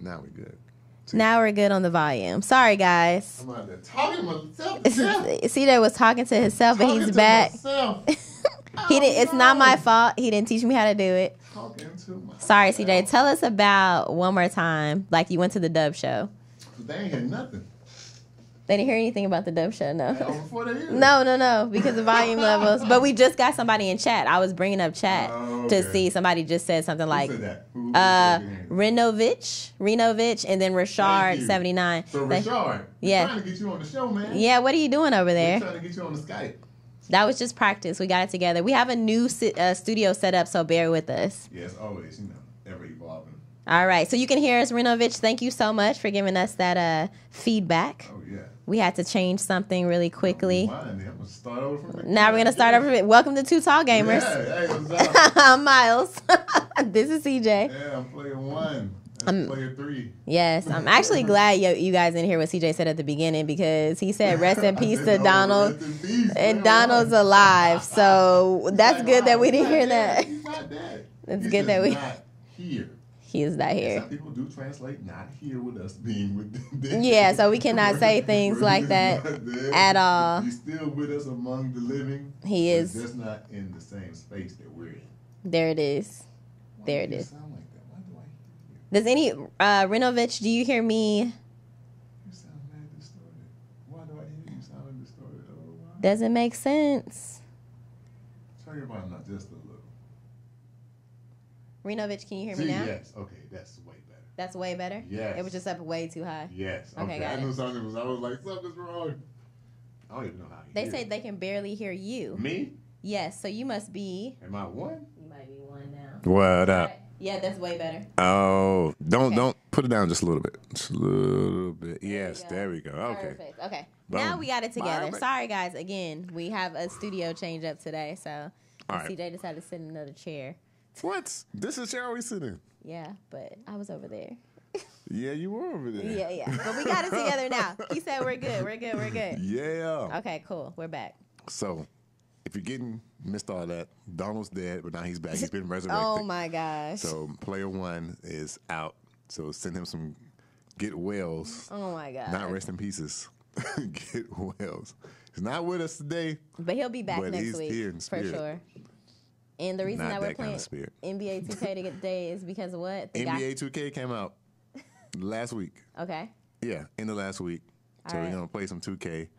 Now we're good. See? Now we're good on the volume. Sorry, guys. I'm out there talking to myself. CJ was talking to himself, but he's back. He didn't. It's not my fault. He didn't teach me how to do it. Sorry, CJ. Tell us about one more time, like you went to the Dub show. They ain't heard nothing. They didn't hear anything about the Dub show, no. No, no, because of volume levels. But we just got somebody in chat. I was bringing up chat to see. Somebody just said something like, Renovich, and then Rashard79. So Rashard, yeah, trying to get you on the show, man. Yeah, what are you doing over there? We're trying to get you on the Skype. That was just practice. We got it together. We have a new studio set up, so bear with us. Yes, always, ever evolving. All right, so you can hear us, Renovich. Thank you so much for giving us that feedback. Oh, yeah. We had to change something really quickly. I'm going to start over from Now we're going to start over from it. Welcome to 2TallGamers. Yeah, hey, what's up? I'm Miles. This is CJ. Yeah, I'm player 1. I'm player 3. Yes, I'm actually glad you guys didn't hear what CJ said at the beginning because he said rest in peace to Donald. And Donald's alive. So that's good that we didn't hear that. He's not dead. It's good that we... not here. He is not here. Some people do translate not here with us being with them. Yeah, so we cannot say things like that at all. He's still with us among the living. He is. Just not in the same space that we're in. There it is. There it is. Sound like that? Why do I hear you? Does any Renovich, do you hear me? You sound mad distorted. Why do I hear you sounding distorted? Oh, wow. Doesn't make sense. Tell your bottom not just a little. Renovich, can you hear me now? Yes. Okay, that's way better. That's way better? Yes. It was just up way too high? Yes. Okay, got I it. knew something was, I was like, something's wrong. I don't even know how you They say they can barely hear you. Me? Yes, so you must be... Am I 1? You might be 1 now. What up? Right. Yeah, that's way better. Oh, don't put it down just a little bit. Just a little bit. Yes, there we go. Okay. Perfect. Okay. Boom. Now we got it together. Bye. Sorry, guys. Again, we have a studio change up today, so All right. CJ decided to sit in another chair. What? This is where we sitting. Yeah, but I was over there. Yeah, you were over there. Yeah. But we got it together now. He said we're good. We're good. Yeah. Okay, cool. We're back. So, if you're missed all that, Donald's dead, but now he's back. He's been resurrected. Oh my gosh. So player 1 is out. So send him some get wells. Oh my god. Not rest in pieces. Get wells. He's not with us today. But he'll be back but next he's week here in for spirit. sure. And the reason Not that we're that kind playing of spirit. NBA 2K today is because of what? NBA 2K came out last week. Okay. Yeah, in the last week. So we're gonna play some 2K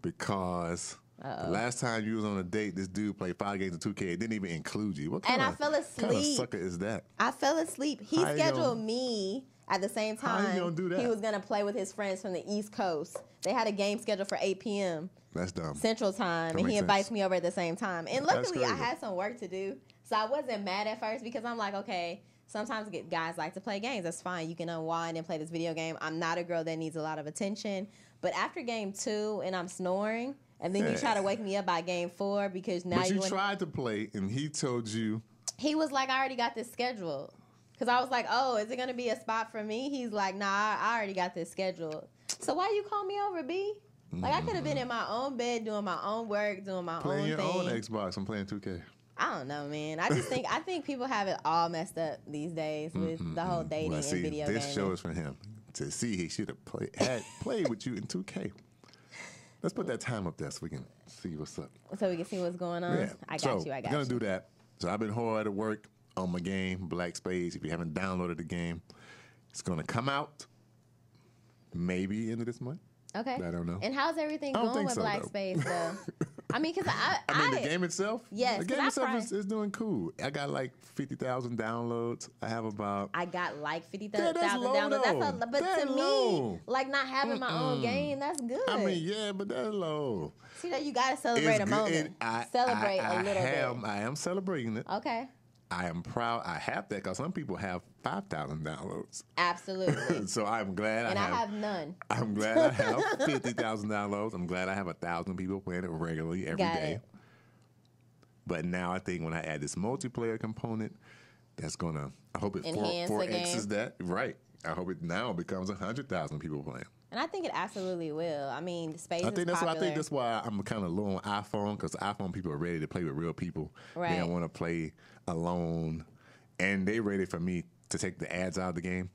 because the last time you was on a date, this dude played 5 games of 2K. It didn't even include you. What kind I fell asleep. What kind of sucker is that? I fell asleep. He scheduled me at the same time. How you gonna do that? He was gonna play with his friends from the East Coast. They had a game scheduled for 8 p.m. That's dumb. Central Time, and he invites me over at the same time. And luckily, I had some work to do, so I wasn't mad at first because I'm like, okay, sometimes guys like to play games. That's fine. You can unwind and play this video game. I'm not a girl that needs a lot of attention. But after game 2 and I'm snoring, and then you try to wake me up by game 4 because now but you tried to play, and he told you. He was like, I already got this scheduled. Because I was like, oh, is it going to be a spot for me? He's like, nah, I already got this scheduled. So why you call me over, B? Like, I could have been in my own bed doing my own work, doing my playing own thing. Playing your own Xbox. I'm playing 2K. I don't know, man. I think people have it all messed up these days with the whole dating and video gaming. This show is for him to see he should have played with you in 2K. Let's put that time up there so we can see what's up. So we can see what's going on? Yeah. I got you. We're going to do that. So I've been hard at work on my game, Black Spades. If you haven't downloaded the game, it's going to come out maybe end of this month. Okay. I don't know. And how's everything going with Black Spades, though? I mean, because the game itself? Yes. The game itself is doing cool. I got like 50,000 downloads. I have about... I got like 50,000 downloads. But to me, like not having my own game, that's good. I mean, yeah, but that's low. See, that you got to celebrate a moment. Celebrate a little bit. I am celebrating it. Okay. I am proud I have that because some people have 5,000 downloads. Absolutely. So I'm glad I have none. I'm glad I have 50,000 downloads. I'm glad I have 1,000 people playing it regularly every day. But now I think when I add this multiplayer component, that's going to, I hope it 4X's that. Right. I hope it now becomes 100,000 people playing. And I think it absolutely will. I mean, Space is popular. I think that's why I'm kind of low on iPhone, because iPhone people are ready to play with real people. Right. They don't want to play alone, and they ready for me to take the ads out of the game.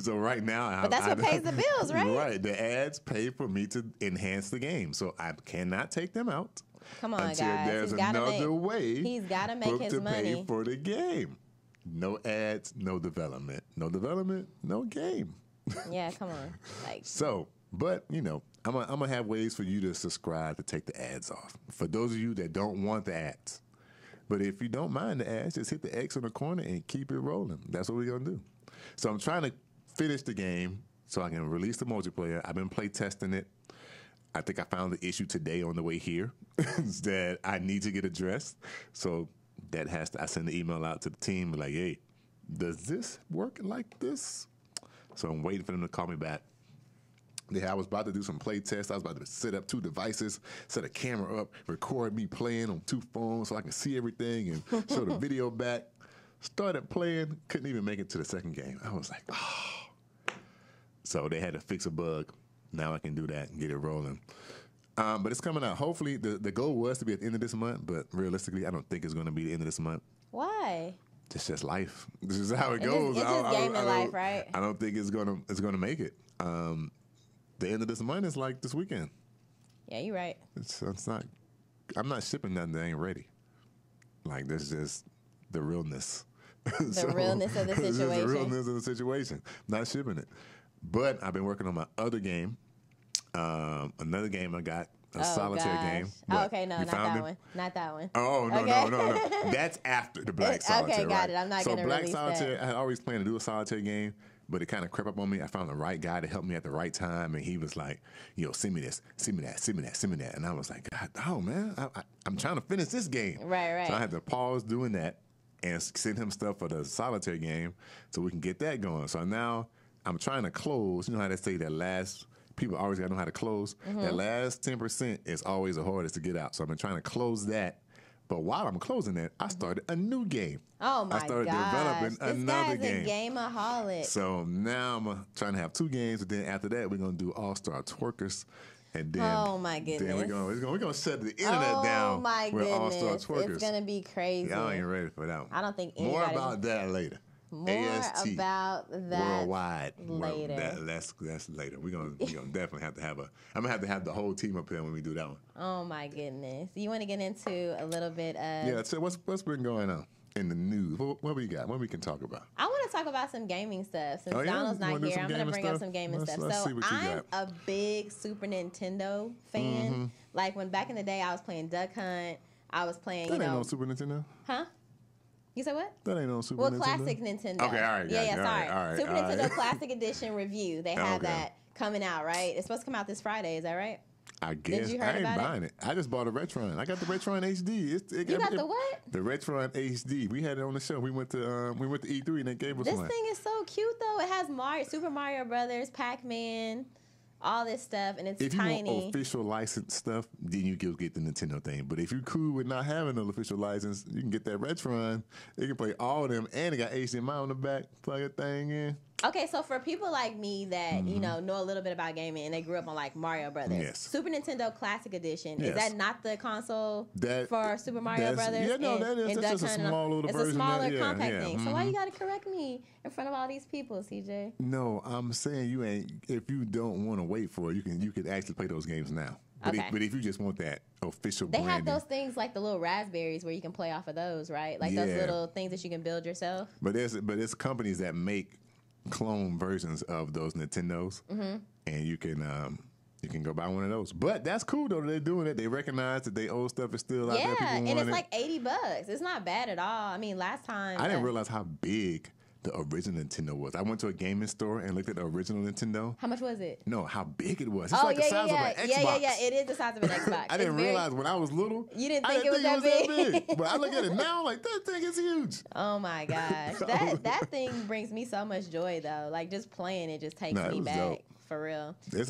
So right now, but that's what pays the bills, right? Right, the ads pay for me to enhance the game, so I cannot take them out. Come on, until guys. there's another way. He's got to make his money. Pay for the game. No ads, no development. No development, no game. Yeah, come on. Like so, but you know, I'm gonna have ways for you to subscribe to take the ads off. For those of you that don't want the ads, but if you don't mind the ads, just hit the X on the corner and keep it rolling. That's what we're gonna do. So I'm trying to finish the game so I can release the multiplayer. I've been play testing it. I think I found the issue today on the way here that I need to get addressed. So that has to, I send the email out to the team like, hey, does this work like this? So I'm waiting for them to call me back. Yeah, I was about to do some play tests. I was about to set up 2 devices, set a camera up, record me playing on 2 phones so I can see everything and show the video back. Started playing, couldn't even make it to the second game. I was like, oh. So they had to fix a bug. Now I can do that and get it rolling. But it's coming out. Hopefully, the goal was to be at the end of this month, but realistically, I don't think it's going to be the end of this month. Why? It's just life. This is how it goes. It's just gaming life, right? I don't think it's gonna make it. The end of this month is like this weekend. Yeah, you're right. It's not. I'm not shipping nothing that ain't ready. Like this is just the realness. The realness of the situation. The realness of the situation. Not shipping it. But I've been working on my other game. Another game I got. A solitaire game. Oh, okay, no, not that one. Not that one. Oh, no, okay. no. That's after the Black Solitaire. Okay, got it. I'm not going to release Black Solitaire, that. I had always planned to do a solitaire game, but it kind of crept up on me. I found the right guy to help me at the right time, and he was like, send me this, send me that, send me that, send me that. And I was like, God, oh, man, I'm trying to finish this game. Right. So I had to pause doing that and send him stuff for the solitaire game so we can get that going. So now I'm trying to close. You know how they say that last... People always got to know how to close. That last 10% is always the hardest to get out. So I've been trying to close that. But while I'm closing that, I started a new game. Oh, my God. I started developing another This game. guy's a gameaholic. So now I'm trying to have 2 games. And then after that, we're going to do All-Star Twerkers. And then, oh, my goodness. Then we're going to shut the internet down with All-Star Twerkers. It's going to be crazy. Y'all ain't ready for that one. I don't think More about that later. More AST, about that worldwide later. That's later. We're gonna definitely have to have I'm gonna have to have the whole team up here when we do that one. Oh my goodness! You want to get into a little bit of So what's been going on in the news? What we got? What we can talk about? I want to talk about some gaming stuff. Since Donald's not here, I'm gonna bring up some gaming stuff. So I'm a big Super Nintendo fan. Like when back in the day, I was playing Duck Hunt. I was playing. That ain't no Super Nintendo. Huh? You said what? That ain't on Super Nintendo. Well, Classic Nintendo. Okay, all right. Yeah, sorry. All right, Super Nintendo Classic Edition review. They have that coming out, right? It's supposed to come out this Friday. Is that right? I guess. Did you heard I ain't about buying it? I just bought a Retron. I got the Retron HD. You got the what? The Retron HD. We had it on the show. We went to E3 and they gave us one. This thing is so cute though. It has Super Mario Brothers, Pac-Man, all this stuff, and it's tiny. If you want official license stuff, then you get the Nintendo thing. But if you're cool with not having an official license, you can get that Retron. It can play all of them, and it got HDMI on the back. Plug that thing in. Okay, so for people like me that know a little bit about gaming and they grew up on like Mario Brothers, Super Nintendo Classic Edition, is that not the console for Super Mario Brothers? Yeah, no, that is. That's just a small little version. It's a smaller, compact thing. So why you got to correct me in front of all these people, CJ? No, I'm saying you ain't. If you don't want to wait for it, you can actually play those games now. But, but if you just want that official branding. They have those things like the little raspberries where you can play off of those, right? Like those little things that you can build yourself. But there's companies that make clone versions of those Nintendos, and you can go buy one of those. But that's cool though. They're doing it. They recognize that their old stuff is still out there. Yeah, and it's like $80. It's not bad at all. I mean, last time I didn't realize how big the original Nintendo was. I went to a gaming store and looked at the original Nintendo. How much was it? No, how big it was. It's like the size of an Xbox. Yeah. It is the size of an Xbox. I didn't realize when I was little. You didn't think it was that big. But I look at it now like that thing is huge. Oh my gosh. That thing brings me so much joy though. Like just playing it just takes me back. Dope. For real. It's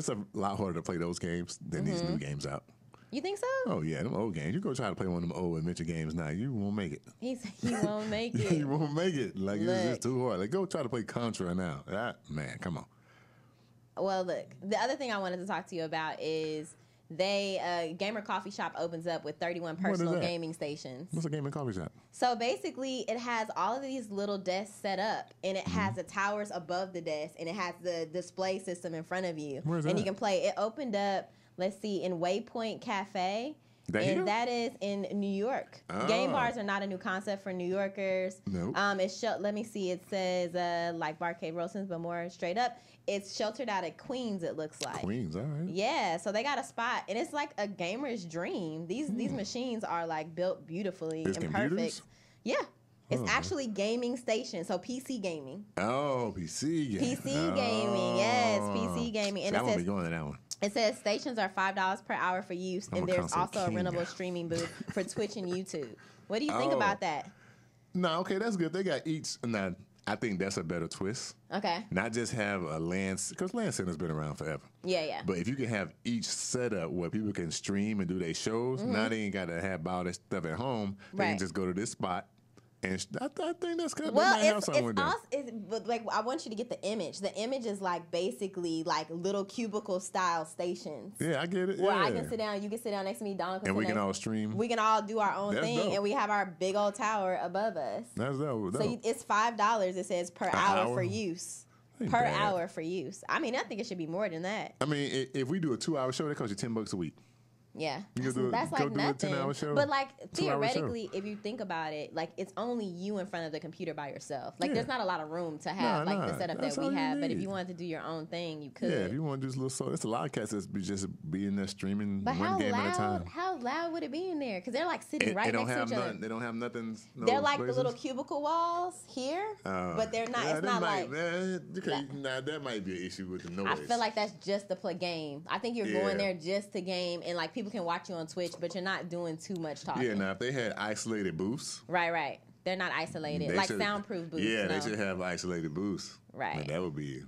a lot harder to play those games than these new games out. You think so? Oh, yeah, them old games. You go try to play one of them old adventure games now, you won't make it. He won't make it. You won't make it. Like, it's too hard. Like, go try to play Contra now. Man, come on. Well, look, the other thing I wanted to talk to you about is Gamer Coffee Shop opens up with 31 personal gaming stations. What's a gaming coffee shop? So basically, it has all of these little desks set up, and it has the towers above the desk, and it has the display system in front of you. Where's and that? You can play. It opened up, let's see, in Waypoint Cafe. That is in New York. Oh. Game bars are not a new concept for New Yorkers. Nope. Let me see. It says like Barcade Roastings, but more straight up. It's sheltered out at Queens. It looks like Queens. All right. Yeah, so they got a spot, and it's like a gamer's dream. These machines are like built beautifully and perfect. Yeah. It's actually gaming station, so PC gaming. Oh, PC gaming. PC gaming, yes, PC gaming. And I won't be going to that one. It says stations are $5 per hour for use, and there's also a rentable streaming booth for Twitch and YouTube. What do you think about that? No, okay, that's good. They got each. Now, I think that's a better twist. Okay. Not just have a LAN, because LAN Center's been around forever. Yeah. But if you can have each setup where people can stream and do their shows, now they ain't got to have all that stuff at home. They can just go to this spot. And I think that's good. Well, but like I want you to get the image. The image is like basically like little cubicle style stations. Yeah, I get it. Where I can sit down, you can sit down next to me, Don can and we can all stream. We can all do our own thing, dope. and we have our big old tower above us. That's dope. So it's $5. It says per hour for use. Per hour for use. I mean, I think it should be more than that. I mean, if we do a 2-hour show, that costs you $10 a week. Yeah, that's like nothing. Do a 10-hour show, but like theoretically, if you think about it, like it's only you in front of the computer by yourself. Like there's not a lot of room to have the setup that we have. But if you wanted to do your own thing, you could. Yeah, if you want to do this little show, there's a lot of cats that's just be in there streaming one game at a time. How loud would it be in there? Because they're like sitting right next to each other. They don't have nothing. They're like the little cubicle walls here, but they're not. It's not like. That might be an issue with the noise. I feel like that's just to play game. I think you're going there just to game, and like people can watch you on Twitch, but you're not doing too much talking. Yeah, now if they had isolated booths. Right. They're not isolated. Like soundproof booths. Yeah, they should have isolated booths. Right. But that would be,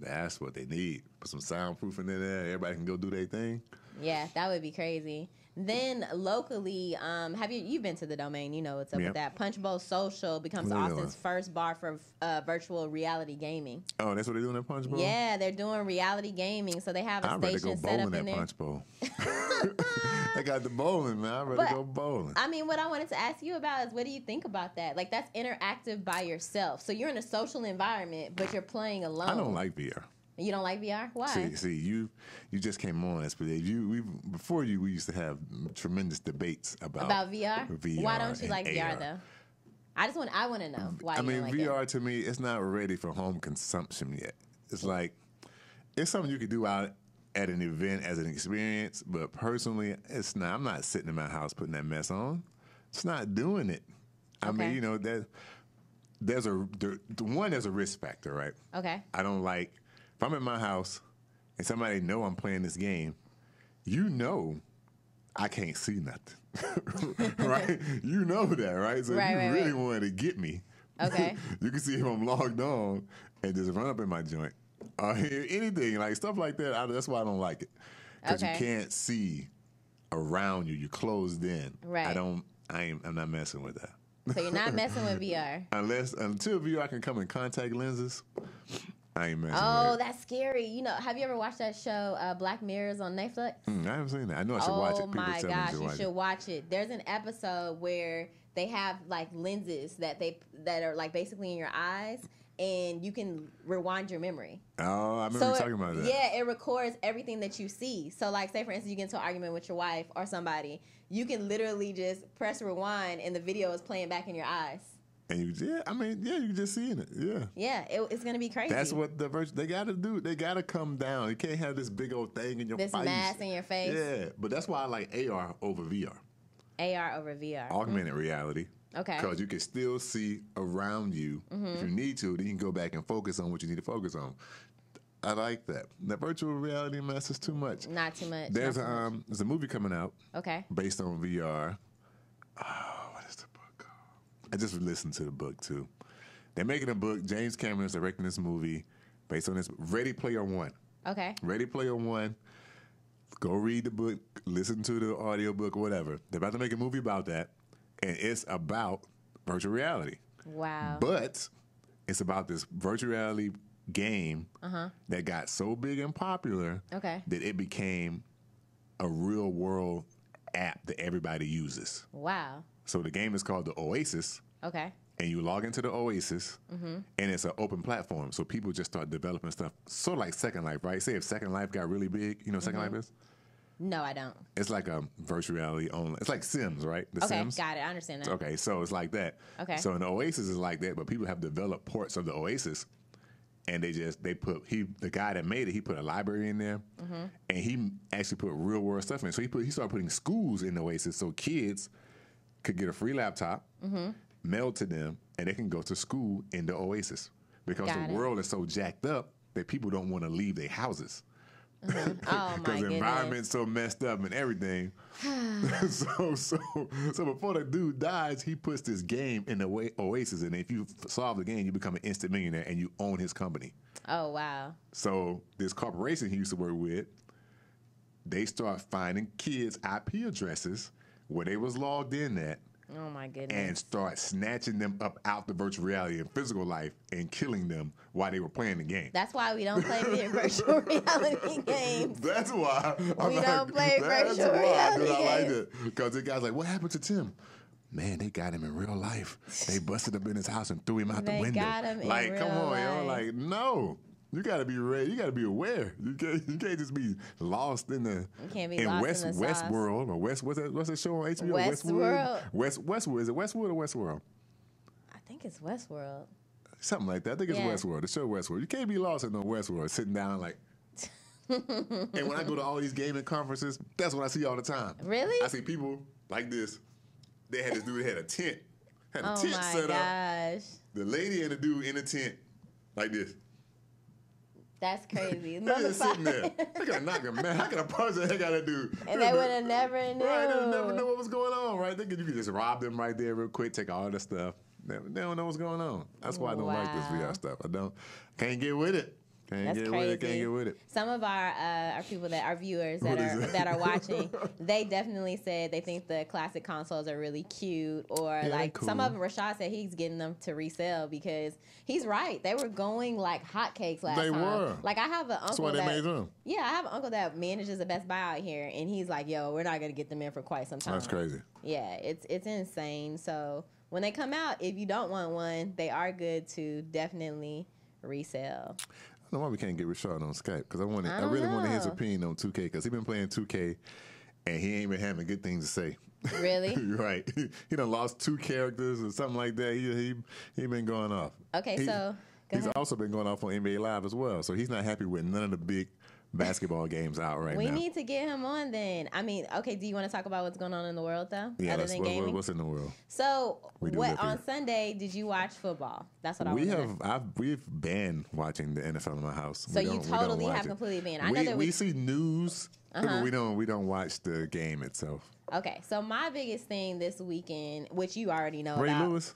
that's what they need. Put some soundproofing in there. Everybody can go do their thing. Yeah, that would be crazy. Then locally, have you've been to the Domain? You know what's up with that. Punch Bowl Social becomes Austin's first bar for virtual reality gaming. Oh, that's what they're doing at Punch Bowl? Yeah, they're doing reality gaming. So they have a station set up in there. Punch Bowl. They got the bowling, man. I'd rather go bowling. I mean, what I wanted to ask you about is what do you think about that? Like, that's interactive by yourself. So you're in a social environment, but you're playing alone. I don't like VR. You don't like VR? Why? See, you just came on us, but before you, we used to have tremendous debates about VR. Why don't you like VR though? I want to know why. You don't like VR to me, it's not ready for home consumption yet. It's like it's something you could do out at an event as an experience, but personally, it's not. I'm not sitting in my house putting that mess on. It's not doing it. I mean, there's a risk factor, right? Okay. I don't like. If I'm in my house and somebody know I'm playing this game, I can't see nothing, right? You know that, right? So if you really wanted to get me, okay, you can see if I'm logged on and just run up in my joint or hear anything like stuff like that. That's why I don't like it because you can't see around you. You're closed in. Right. I'm not messing with that. So you're not messing with VR until VR can come in contact lenses. I ain't messing with it. That's scary. Have you ever watched that show Black Mirrors on Netflix? I haven't seen that. I know I should watch it. Oh my gosh, you should watch it. There's an episode where they have like lenses that are like basically in your eyes, and you can rewind your memory. Oh, I remember you talking about that. Yeah, it records everything that you see. So like, say for instance, you get into an argument with your wife or somebody, you can literally just press rewind, and the video is playing back in your eyes. And you can just see it. Yeah. Yeah, it's going to be crazy. That's what they got to do. They got to come down. You can't have this big old thing in your face. This mask in your face. Yeah, but that's why I like AR over VR. AR over VR. Augmented reality. Okay. Because you can still see around you. If you need to, then you can go back and focus on what you need to focus on. I like that. The virtual reality mess is too much. Not too much. There's a movie coming out. Okay. Based on VR. I just listened to the book, too. They're making a book. James Cameron is directing this movie based on this. Ready Player One. Okay. Ready Player One. Go read the book, listen to the audio book, whatever. They're about to make a movie about that, and it's about virtual reality. Wow. But it's about this virtual reality game that got so big and popular that it became a real world app that everybody uses. Wow. So the game is called the Oasis. Okay. And you log into the Oasis, and it's an open platform. So people just start developing stuff. Sort of like Second Life, right? Say if Second Life got really big, you know what Second Life is? No, I don't. It's like a virtual reality only. It's like Sims, right? The okay, Sims. Got it. I understand that. Okay, so it's like that. Okay. So in the Oasis is like that, but people have developed ports of the Oasis, and the guy that made it, he put a library in there, and he actually put real world stuff in. So he started putting schools in the Oasis, so kids could get a free laptop, mailed to them, and they can go to school in the Oasis because the world is so jacked up that people don't want to leave their houses. Oh my goodness. Because the environment's so messed up and everything. so before the dude dies, he puts this game in the Oasis, and if you solve the game, you become an instant millionaire and you own his company. Oh, wow. So this corporation he used to work with, they start finding kids' IP addresses where they was logged in at. Oh my goodness. And start snatching them up out the virtual reality and physical life and killing them while they were playing the game. That's why we don't play virtual reality games. That's why. We don't play virtual reality games. I like it. Because the guy's like, what happened to Tim? Man, they got him in real life. They busted up in his house and threw him out the window. Got him like, in come on, life. yo. Like, no. You gotta be ready. You gotta be aware. You can't just be lost in the. You can't be lost in the sauce. Westworld or what's that show on HBO? Westworld. Westworld. Is it Westworld or Westworld? I think it's Westworld. Something like that. I think it's Westworld. The show Westworld. You can't be lost in no Westworld. Sitting down like. And when I go to all these gaming conferences, that's what I see all the time. Really? I see people like this. They had this dude that had a tent. Had a tent my set gosh. up. The lady and the dude in a tent like this. That's crazy. They're just sitting there. They gotta knock him, man. How can I punch the heck out of that dude? And they would have never knew. Right, they never know what was going on, right? You could just rob them right there real quick, take all the stuff. They don't know what's going on. That's why I don't like this VR stuff. Can't get with it. Can't get with it. Some of our people our viewers that are watching, they definitely said they think the classic consoles are really cute, or cool. Some of them, Rashad said he's getting them to resell because he's right. They were going like hotcakes last time. They were. Like I have an uncle. That's why they made them. Yeah, I have an uncle that manages a Best Buy out here, and he's like, "Yo, we're not gonna get them in for quite some time." That's crazy. Yeah, it's insane. So when they come out, if you don't want one, they are good to definitely resell. I don't know why we can't get Rashad on Skype because I really wanted his opinion on 2K because he's been playing 2K and he ain't been having good things to say. Really? Right. He done lost 2 characters or something like that. He been going off. Okay, he's also been going off on NBA Live as well. So he's not happy with none of the big basketball games out right now. We need to get him on then. I mean, okay, do you want to talk about what's going on in the world though? Yeah, other than gaming? What's in the world? So, on Sunday did you watch football? That's what We've banned watching the NFL in my house. So you totally have completely banned. I know that we see news, but we don't watch the game itself. Okay, so my biggest thing this weekend, which you already know Ray about. Lewis?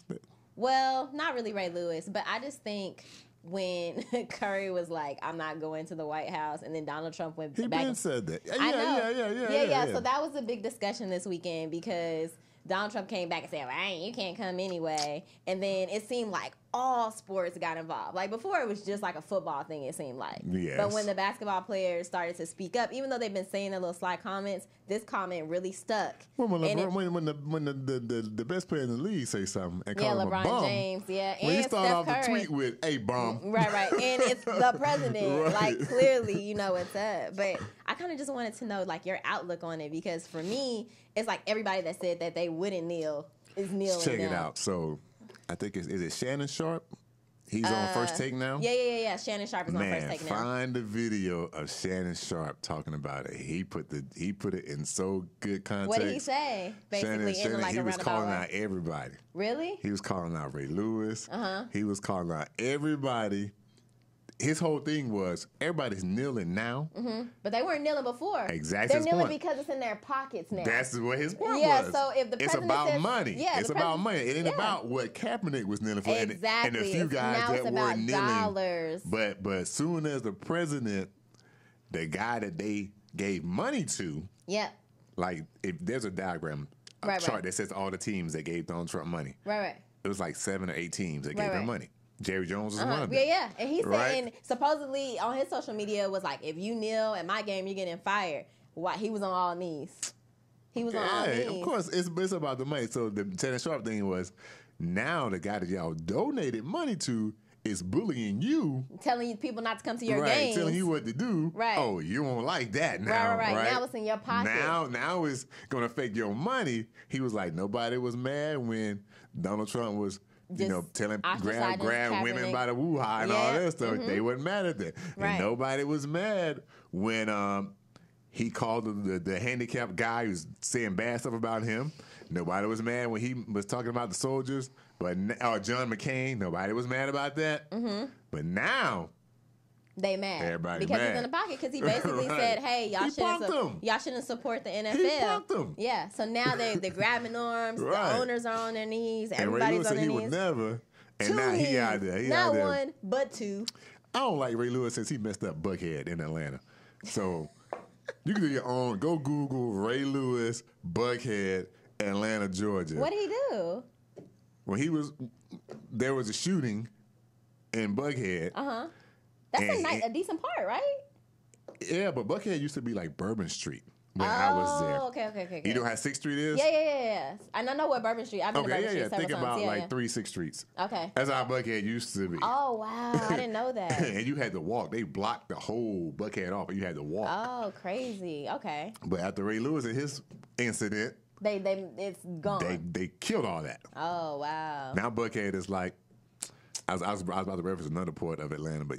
Well, not really Ray Lewis, but I just think when Curry was like, I'm not going to the White House, and then Donald Trump went back. He said that. I know. Yeah. So that was a big discussion this weekend because Donald Trump came back and said, well, you can't come anyway. And then it seemed like all sports got involved. Like before it was just like a football thing, it seemed like. Yes. But when the basketball players started to speak up, even though they've been saying their little sly comments, this comment really stuck. Well, when the best player in the league say something and call him LeBron a bum. James, and when he started Steph off the Curry. tweet with, hey, bum. Right. And it's the president. Right. Like, clearly, you know what's up. But I kind of just wanted to know, like, your outlook on it because for me, it's like everybody that said that they wouldn't kneel is kneeling Check now. it out. So, I think is it Shannon Sharp? He's on First Take now? Yeah. Shannon Sharp is on First Take now. Find the video of Shannon Sharp talking about it. He put it in so good context. What did he say? Basically, Shannon, he was calling out everybody. Really? He was calling out Ray Lewis. He was calling out everybody. His whole thing was everybody's kneeling now. But they weren't kneeling before. Exactly. They're kneeling because it's in their pockets now. That's what his point was. Yeah, so if the president it's about says, money. Yeah, it's about money. It ain't about what Kaepernick was kneeling for. Exactly. And a few guys now that were kneeling. Dollars. But as soon as the president, the guy that they gave money to, like if there's a diagram, chart that says all the teams that gave Donald Trump money. Right. It was like 7 or 8 teams that gave him money. Jerry Jones was one of them. Yeah. And he said, and supposedly on his social media was like, if you kneel at my game, you're getting fired. why he was on all knees. He was on all knees. Of course, it's about the money. So the Shannon Sharp thing was, now the guy that y'all donated money to is bullying you, telling people not to come to your games, telling you what to do. Right. Oh, you won't like that now. Right. Now it's in your pocket. Now it's gonna affect your money. He was like, nobody was mad when Donald Trump was, telling grab women by the woo-ha and all that stuff. They wasn't mad at that. Right. And nobody was mad when he called the handicapped guy who's saying bad stuff about him. Nobody was mad when he was talking about the soldiers. But John McCain, nobody was mad about that. Mm-hmm. But now they mad. Everybody because mad. he's in the pocket because he basically said, "Hey, y'all shouldn't support the NFL." He punked them. Yeah. So now they're grabbing arms. Right. The owners are on their knees. And Everybody's Ray Lewis on their said knees. He would never. And Two now knees. he out there. Not one, but two. I don't like Ray Lewis since he messed up Buckhead in Atlanta. So you can do your own. Go Google Ray Lewis, Buckhead, Atlanta, Georgia. What did he do? When there was a shooting in Buckhead. That's a decent part, right? Yeah, but Buckhead used to be like Bourbon Street when I was there. Okay. You know how 6th Street is? Yeah. And I know what Bourbon Street. I've been to Bourbon Street several Think times. about like 3 6th Streets. Okay. That's how Buckhead used to be. Oh, wow. I didn't know that. And you had to walk. They blocked the whole Buckhead off, and you had to walk. Oh, crazy. Okay. But after Ray Lewis and his incident, it's gone. They killed all that. Oh, wow. Now Buckhead is like, I was about to reference another part of Atlanta, but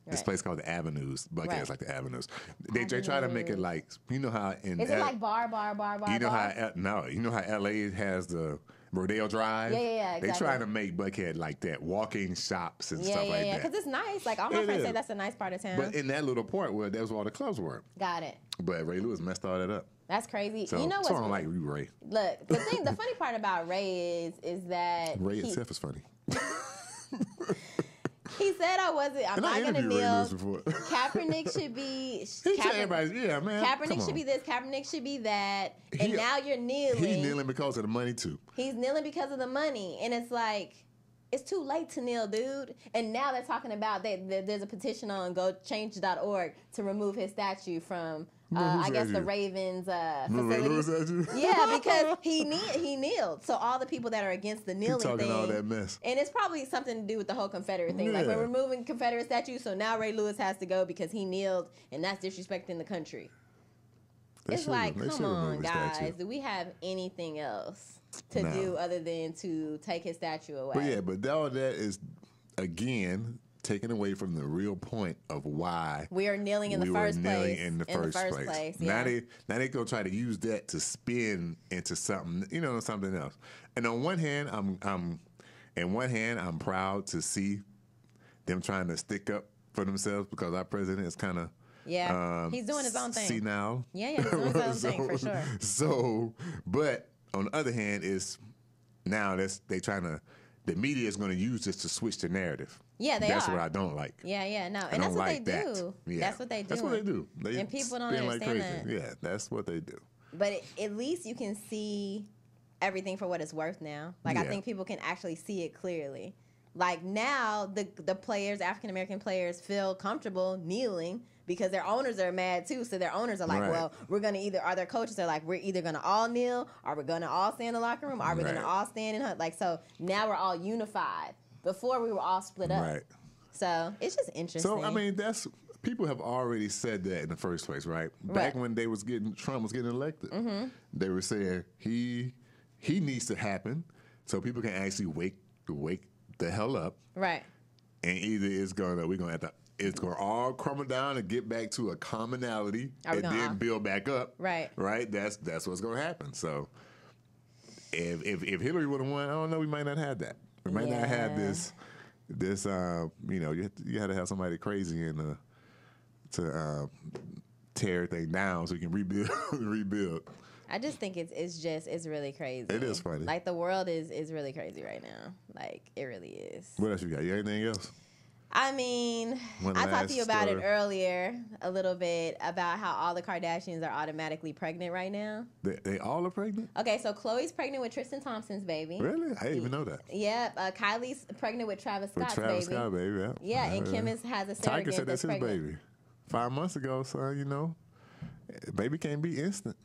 this place called the Avenues. Buckhead's like the Avenues. They try to make it like, you know how in is it like bar? You know how you know how LA has the Rodeo Drive? Yeah, exactly. They try to make Buckhead like that, walking shops and stuff like that. Yeah, because it's nice. Like all my friends say that's a nice part of town. But in that little part where that's where all the clubs were. Got it. But Ray Lewis messed all that up. That's crazy. So, you know what's I don't like you, Ray. Look, the funny part about Ray is that Ray itself is funny. He said I'm not going to kneel. Kaepernick should be. Kaepernick should be this. Kaepernick should be that. And now you're kneeling. He's kneeling because of the money too. He's kneeling because of the money, and it's like it's too late to kneel, dude. And now they're talking about there's a petition on GoChange.org to remove his statue from. I guess the Ravens facility. Yeah, because he kneeled. So all the people that are against the kneeling thing, all that mess, and it's probably something to do with the whole Confederate thing. Like we're removing Confederate statues, so now Ray Lewis has to go because he kneeled, and that's disrespecting the country. It's like, come on, guys. Do we have anything else to do other than to take his statue away? But all that is again taken away from the real point of why we are kneeling in the first place. Now they gonna try to use that to spin into something, something else. And on one hand, I'm proud to see them trying to stick up for themselves because our president is kind of he's doing his own thing. See now, he's doing his own thing for sure. So, but on the other hand, is now they trying to. The media is going to use this to switch the narrative. Yeah, That's what I don't like. No. And that's what they do. Yeah. That's what they do. That's what they do. And people don't understand that. Yeah, that's what they do. But at least you can see everything for what it's worth now. Like, I think people can actually see it clearly. Like, now the players, African-American players, feel comfortable kneeling because their owners are mad too. So their owners are like, well, we're going to their coaches are like, we're either going to all kneel or we're going to all stay in the locker room or we're going to all stand in. Like, so now we're all unified. Before we were all split up. Right. So it's just interesting. So, I mean, people have already said that in the first place, right? Back when Trump was getting elected, they were saying he needs to happen so people can actually wake the hell up. Right. And either it's going to all crumble down and get back to a commonality and then build back up. Right. Right? That's what's going to happen. So if Hillary would have won, I don't know, we might not have that. We might not have this you had to have somebody crazy to tear everything down so you can rebuild. I just think it's really crazy. It is funny. Like the world is really crazy right now. Like it really is. What else you got? You got anything else? I mean, I talked to you about it earlier a little bit about how all the Kardashians are automatically pregnant right now. They all are pregnant? Okay, so Khloe's pregnant with Tristan Thompson's baby. Really? I didn't even know that. Yeah, Kylie's pregnant with Travis Scott's baby. Travis Scott baby, yeah. Yeah, and Kim has a surrogate Tiger said that's pregnant. his baby. 5 months ago, so, Baby can't be instant.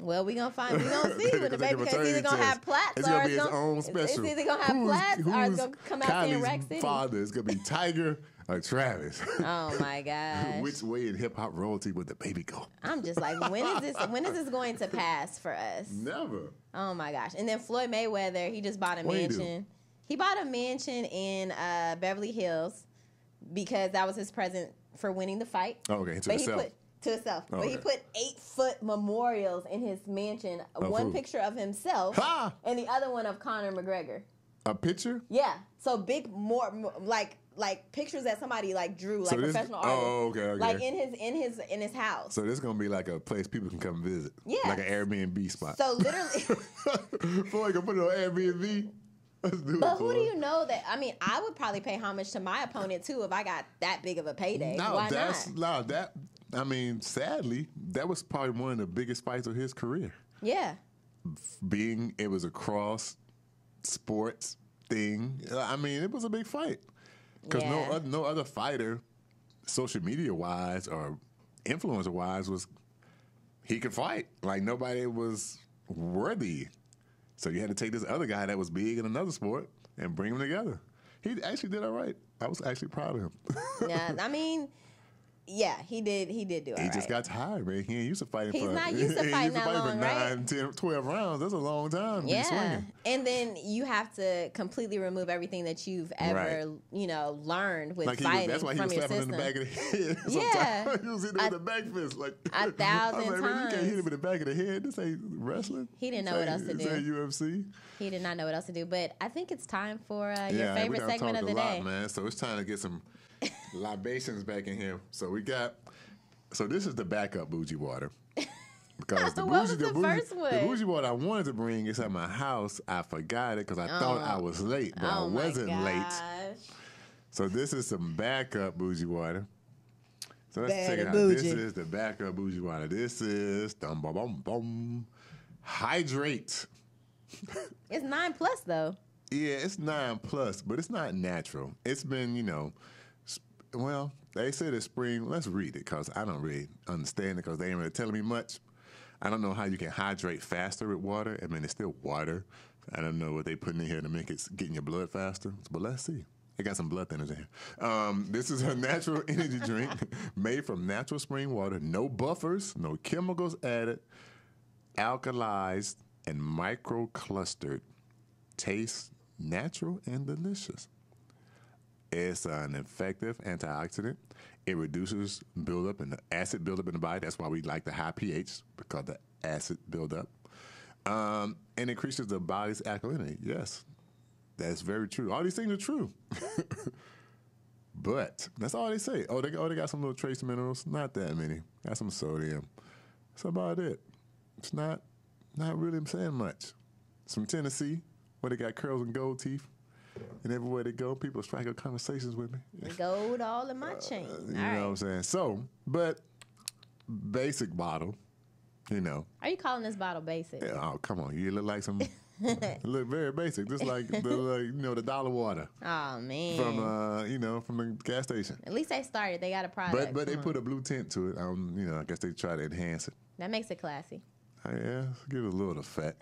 Well, we gonna see when the baby, because it's gonna have plaits, it's gonna be its own special. It's either gonna have plaits or it's gonna come out in Rack City. Father is gonna be Tiger or Travis. Oh my gosh! Which way in hip hop royalty would the baby go? I'm just like, when is this going to pass for us? Never. Oh my gosh! And then Floyd Mayweather, he just bought a mansion. He bought a mansion in Beverly Hills because that was his present for winning the fight. Oh, okay, to himself. Oh, but he put 8-foot memorials in his mansion. One picture of himself and the other one of Conor McGregor. A picture? Yeah. So big, more like pictures that somebody like drew, like professional artists. Oh, okay. Like in his house. So this is gonna be like a place people can come visit. Yeah. Like an Airbnb spot. So literally, Floyd can put it on Airbnb. But who do you know that? I mean, I would probably pay homage to my opponent too if I got that big of a payday. Why not? I mean, sadly, that was probably one of the biggest fights of his career. Yeah. It was a cross sports thing. I mean, it was a big fight because no other fighter, social media wise or influencer wise, he could fight. Like nobody was worthy. So you had to take this other guy that was big in another sport and bring them together. He actually did all right. I was actually proud of him. Yeah, I mean, yeah, he did do all right. He just got tired, man. He ain't used to fighting He's not used to fighting that long, right? 9, 10, 12 rounds. That's a long time. Yeah. And then you have to completely remove everything that you've ever, learned with fighting that's why he from was your slapping system. him in the back of the head. Yeah. He was hitting him with a back fist. Like 1,000 times. Man, you can't hit him in the back of the head. This ain't wrestling. He didn't know what else to do. This ain't UFC. He did not know what else to do. But I think it's time for your favorite segment of the day. Man. So it's time to get some libations back in here. So this is the backup bougie water. Because the bougie water I wanted to bring is at my house. I forgot it because I thought I was late, but I wasn't late. So this is some backup bougie water. So let's check it out. This is the backup bougie water. This is Hydrate. It's 9+ though. Yeah, it's 9+, but it's not natural. It's been, well, they said it's spring. Let's read it because I don't really understand it because they ain't really telling me much. I don't know how you can hydrate faster with water. I mean, it's still water. I don't know what they putting in here to make it getting your blood faster. But let's see. It got some blood thinners in here. This is a natural energy drink made from natural spring water. No buffers, no chemicals added, alkalized, and micro-clustered. Tastes natural and delicious. It's an effective antioxidant. It reduces acid buildup in the body. That's why we like the high pH, because the acid buildup. And increases the body's alkalinity. Yes, that's very true. All these things are true. But that's all they say. They got some little trace minerals. Not that many. Got some sodium. That's about it. It's not really saying much. It's from Tennessee, where they got curls and gold teeth. And everywhere they go, people strike up conversations with me. Gold all in my chain. You know what I'm saying? So, but basic bottle, Are you calling this bottle basic? Yeah, oh, come on. You look like some, look very basic. Just like the dollar water. Oh, man. From the gas station. At least they started. They got a product. But they put a blue tint to it. I guess they try to enhance it. That makes it classy. Yeah, give it a little effect.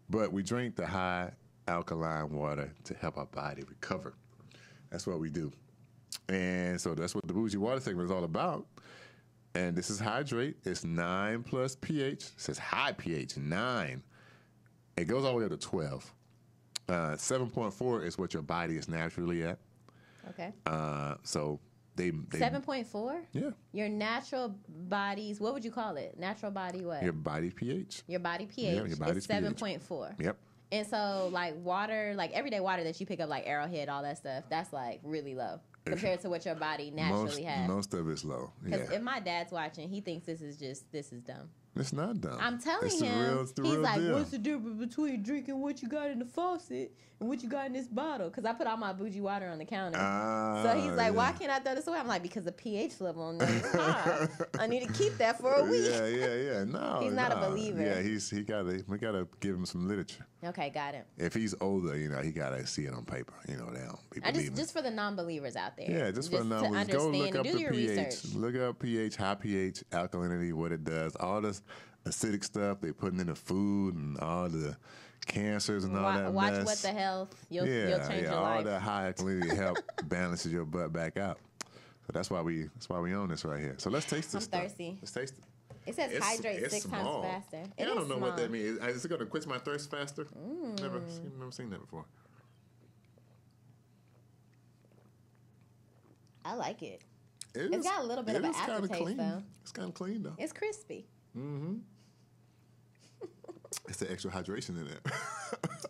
But we drink the high alkaline water to help our body recover. That's what we do. And so that's what the bougie water segment is all about. And this is Hydrate. It's 9+ pH. It says high pH, 9. It goes all the way up to 12. 7.4 is what your body is naturally at. Okay. So they 7.4? Yeah. Your natural body's, what would you call it? Natural body what? Your body pH. Your body pH. Yeah, your body's is 7.4. Yep. And so, like, water, like, everyday water that you pick up, like Arrowhead, all that stuff, that's, like, really low compared to what your body naturally has. Most of it's low, Because if my dad's watching, he thinks this is dumb. It's not dumb. I'm telling him. He's like, what's the difference between drinking what you got in the faucet and what you got in this bottle? Because I put all my bougie water on the counter. So he's like, why can't I throw this away? I'm like, because the pH level on there is high. I need to keep that for a week. Yeah. No, he's not a believer. Yeah, we gotta give him some literature. Okay, got it. If he's older, he gotta see it on paper. They don't be believing. Just for the non-believers out there. Yeah, just for the non-believers. Go look up the pH. Look up pH, high pH, alkalinity, what it does. All this acidic stuff they putting in the food and all the cancers and all that Watch mess. What the Health. You'll change your all life. All that high alkalinity help balances your butt back out. So that's why we own this right here. So let's taste this. I'm thirsty. Let's taste it. It says hydrate 6 times faster. I don't know what that means. Is it going to quench my thirst faster? Never seen that before. I like it. It's got a little bit of an aftertaste, though. It's kind of clean, though. It's crispy. Mm-hmm. It's the extra hydration in it.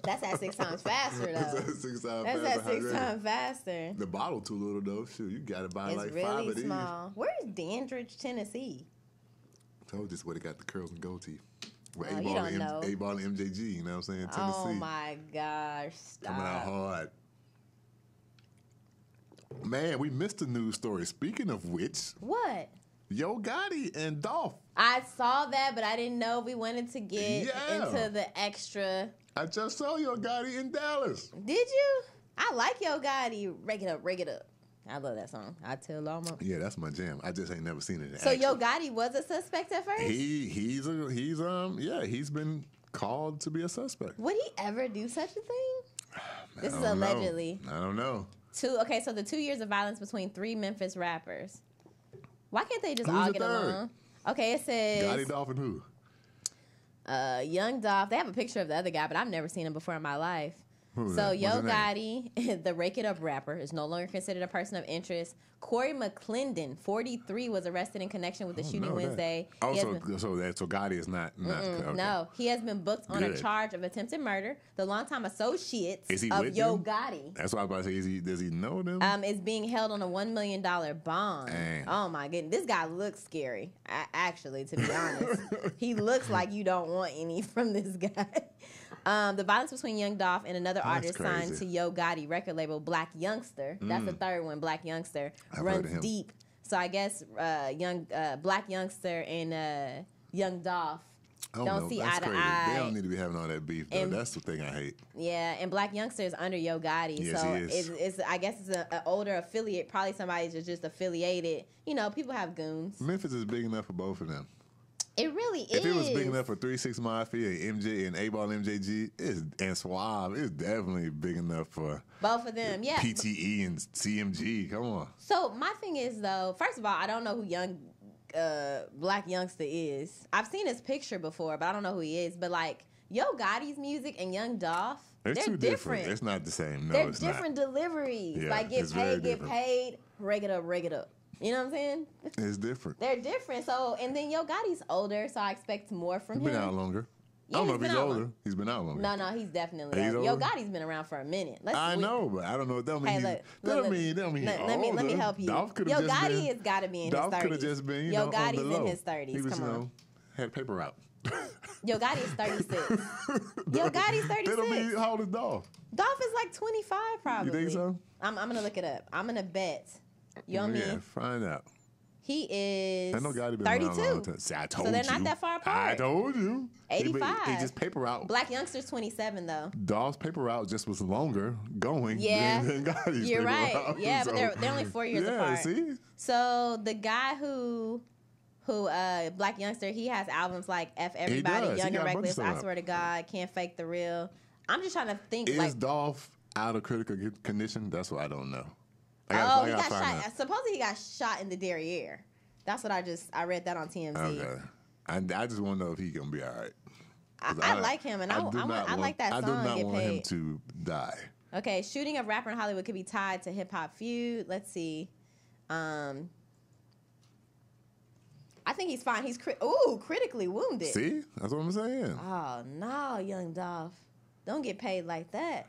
That's at 6 times faster, though. That's at 6 times faster. The bottle too little, though. Shoot, you got to buy like really 5 of these. Small. Where's Dandridge, Tennessee? I told you this where they got the curls and goatee. Oh, you don't know. 8-ball and MJG, you know what I'm saying? Tennessee. Oh, my gosh. Stop. Coming out hard. Man, we missed a news story. Speaking of which. What? Yo Gotti and Dolph. I saw that, but I didn't know we wanted to get into the extra. I just saw Yo Gotti in Dallas. Did you? I like Yo Gotti. Rake it up. I love that song. I tell all my. Yeah, that's my jam. I just ain't never seen it. So Yo Gotti was a suspect at first. He's been called to be a suspect. Would he ever do such a thing? This is allegedly. I don't know. So the 2 years of violence between 3 Memphis rappers. Why can't they just all get along? Okay, it says Gotti, Dolph, and who? Young Dolph. They have a picture of the other guy, but I've never seen him before in my life. So Yo Gotti, the Rake It Up rapper, is no longer considered a person of interest. Corey McClendon, 43, was arrested in connection with the shooting Wednesday. So Gotti is not okay. No, he has been booked on a charge of attempted murder. The longtime associate of Yo Gotti. That's what I was about to say. Does he know them? Is being held on a $1 million bond. Dang. Oh my goodness, this guy looks scary. Actually, to be honest, he looks like you don't want any from this guy. The violence between Young Dolph and another artist signed to Yo Gotti record label Black Youngster. That's the third one, Black Youngster. Runs deep. So I guess Black Youngster and Young Dolph don't see eye to eye. They don't need to be having all that beef, though. That's the thing I hate. Yeah, and Black Youngster is under Yo Gotti. Yes, so he is. It's I guess it's an older affiliate, probably somebody that's just affiliated. People have goons. Memphis is big enough for both of them. It really is. If it was big enough for 3 6 Mafia, MJ, and 8-ball MJG, and Suave, it's definitely big enough for both of them. Yeah, PTE and CMG. Come on. So my thing is, though, first of all, I don't know who Young Black Youngster is. I've seen his picture before, but I don't know who he is. But like Yo Gotti's music and Young Dolph, they're different. It's not the same. No, they're different deliveries. Yeah, like get paid, rake it up. You know what I'm saying? It's different. They're different. So, and then Yo Gotti's older, so I expect more from him. He's been out longer. Yeah, I don't know if he's older. He's been out longer. No, he's definitely older. Yo Gotti's been around for a minute. I know, but I don't know. That don't mean let me help you. Yo Gotti has got to be in his 30s. Dolph could have just been, Yo Gotti's in his 30s. He was, Come on. Had paper route. Yo Gotti is 36. Yo Gotti's 36. How old is Dolph? Dolph is like 25 probably. You think so? I'm going to look it up. I'm going to bet. You know what I mean? Find out. He is I know Gotti been 32. Around a long time. See, I told so they're not that far apart. I told you. 85. He just paper route. Black Youngster's 27 though. Dolph's paper route just was longer going than Gotti's You're paper right. route. Yeah, but they're only 4 years apart. Yeah, see? So the guy who Black Youngster, he has albums like F Everybody, Young and Reckless, I Swear to God, Can't Fake the Real. I'm just trying to think. Is Dolph out of critical condition? That's what I don't know. He got shot. Supposedly he got shot in the derriere. That's what I read that on TMZ. Okay. I just want to know if he's going to be all right. I like him, and I like that song, I do not Get want Paid. him to die. Okay, shooting of rapper in Hollywood could be tied to hip-hop feud. Let's see. I think he's fine. He's critically wounded. See? That's what I'm saying. Oh, no, Young Dolph. Don't get paid like that.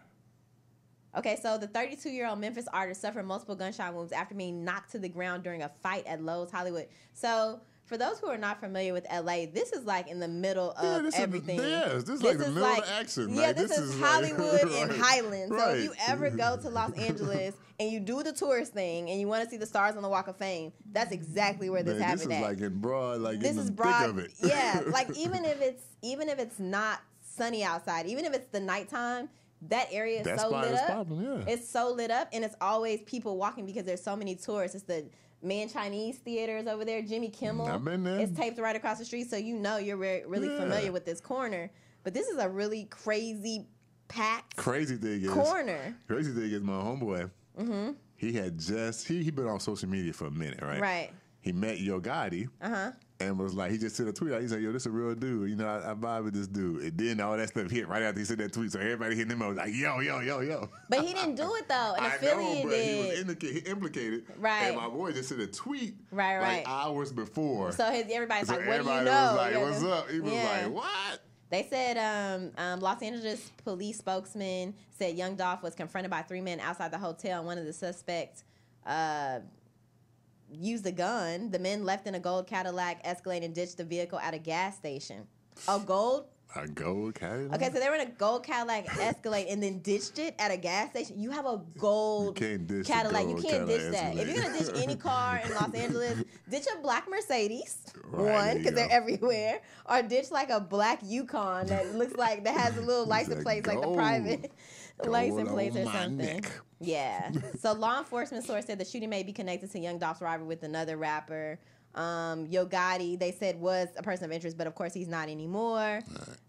Okay, so the 32-year-old Memphis artist suffered multiple gunshot wounds after being knocked to the ground during a fight at Lowe's Hollywood. So for those who are not familiar with LA, this is like in the middle of everything. This is like the middle of action. Yeah, this is Hollywood and Highland. So if you ever go to Los Angeles and you do the tourist thing and you want to see the stars on the Walk of Fame, that's exactly where this happened. This is like in broad, like this in is the broad, thick of it. Yeah, like even if it's not sunny outside, even if it's the nighttime, that area is so lit up. Popping, yeah. It's so lit up, and it's always people walking because there's so many tourists. It's the Man Chinese theaters over there. Jimmy Kimmel. I've been there. It's taped right across the street, so you know you're really familiar with this corner. But this is a really crazy, packed crazy thing is my homeboy. Mm-hmm. He had just he been on social media for a minute, right? Right. He met Yo Gotti. And was like, he just sent a tweet out. He's like, yo, this a real dude. You know, I vibe with this dude. And then all that stuff hit right after he sent that tweet. So everybody hitting him up was like, yo, yo, yo, yo. But he didn't do it, though. An affiliate did. He was implicated. Right. And my boy just sent a tweet right. like hours before. So everybody's like, what do you know? Was like, what's up? He was like, what? They said Los Angeles police spokesman said Young Dolph was confronted by 3 men outside the hotel. One of the suspects used a gun. The men left in a gold Cadillac Escalade and ditched the vehicle at a gas station. A gold Cadillac? Okay, so they were in a gold Cadillac Escalade and then ditched it at a gas station. You have a gold Cadillac. You can't ditch that. If you're going to ditch any car in Los Angeles, ditch a black Mercedes, one, because they're everywhere, or ditch like a black Yukon that looks like, that has a little license plate, like the private license plates or something. Yeah. So law enforcement source said the shooting may be connected to Young Dolph's rivalry with another rapper. Yo Gotti, they said, was a person of interest, but of course he's not anymore.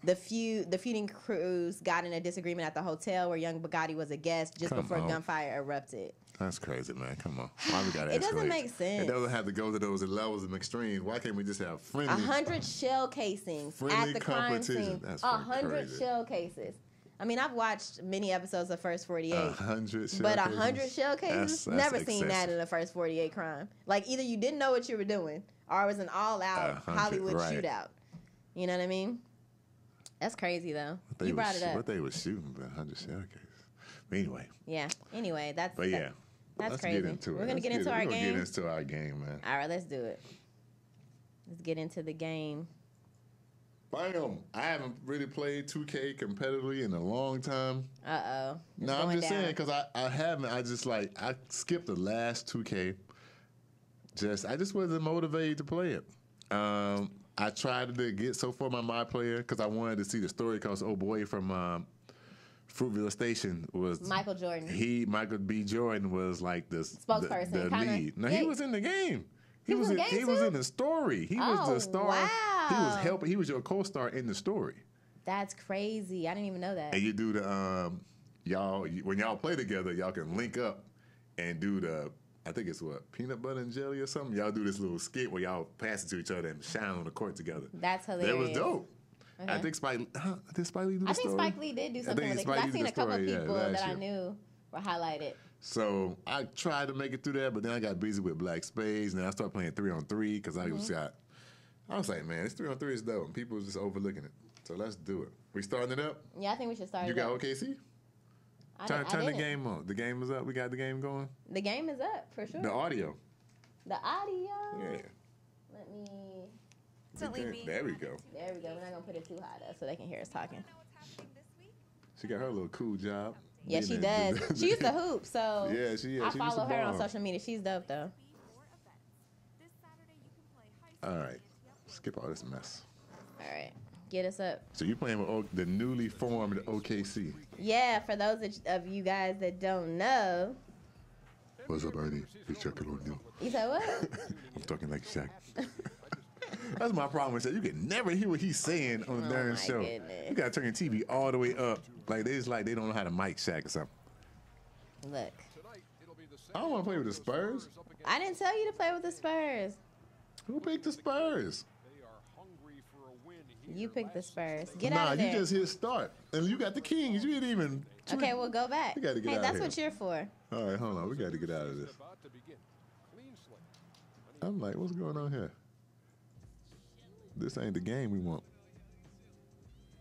The feuding crews got in a disagreement at the hotel where Young Gotti was a guest just before gunfire erupted. That's crazy, man. Come on. Why we gotta It doesn't make sense. It doesn't have to go to those levels of extremes. Why can't we just have friendly 100 shell casings at the crime scene? That's 100 shell cases. I mean, I've watched many episodes of First 48. 100 shell but cases? 100 shell cases? That's never excessive. seen that in a First 48 crime. Like, either you didn't know what you were doing, or it was an all-out Hollywood shootout. You know what I mean? That's crazy, though. You brought it up. What they were shooting, but 100 shell cases. But anyway. Yeah. Anyway, that's crazy. Let's get into it. We're going to get into our game? We're going to get into our game, man. All right, let's do it. Let's get into the game. Bam! I haven't really played 2K competitively in a long time. Uh-oh. No, I'm just saying, because I haven't. I skipped the last 2K. I just wasn't motivated to play it. I tried to get so far my player because I wanted to see the story because old boy from Fruitville Station was Michael Jordan. Michael B. Jordan was like the spokesperson, the lead. No, he was in the game. He was in the story. He was the star. Wow. He was helping. He was your co-star in the story. That's crazy. I didn't even know that. And you do the when y'all play together, y'all can link up and do the, I think it's peanut butter and jelly or something. Y'all do this little skit where y'all pass it to each other and shine on the court together. That's hilarious. That was dope. Okay. I think Spike Lee do the story? I think Spike Lee did do something with it because I've seen a couple of people that I knew were highlighted. So I tried to make it through that, but then I got busy with Black Spades, and then I started playing 3-on-3 because I was like, man, this 3-on-3 is dope, and people was just overlooking it. So let's do it. We starting it up? Yeah, I think we should start it up. You got OKC? Turn the game on. The game is up. We got the game going? The game is up, for sure. The audio. The audio? Yeah. Let me... There we go. There we go. We're not going to put it too high, though, so they can hear us talking. She got her little cool job. Yeah, she does. She used to hoop, so yeah, I follow her on social media. She's dope, though. All right. Skip all this mess. All right. Get us up. So you're playing with the newly formed OKC. Yeah, for those of you guys that don't know. What's up, Ernie? It's Shaquille O'Neal. You said what? I'm talking like Shaq. That's my problem with that. You can never hear what he's saying on the darn show. Goodness. You gotta turn your TV all the way up. Like they don't know how to mic Shaq or something. Look. I don't want to play with the Spurs. I didn't tell you to play with the Spurs. Who picked the Spurs? You picked the Spurs. Get out of there. Nah, you just hit start. And you got the Kings. You didn't even... Okay, well, go back. We got to get out of here. Hey, that's what you're for. All right, hold on. We got to get out of this. I'm like, what's going on here? This ain't the game we want.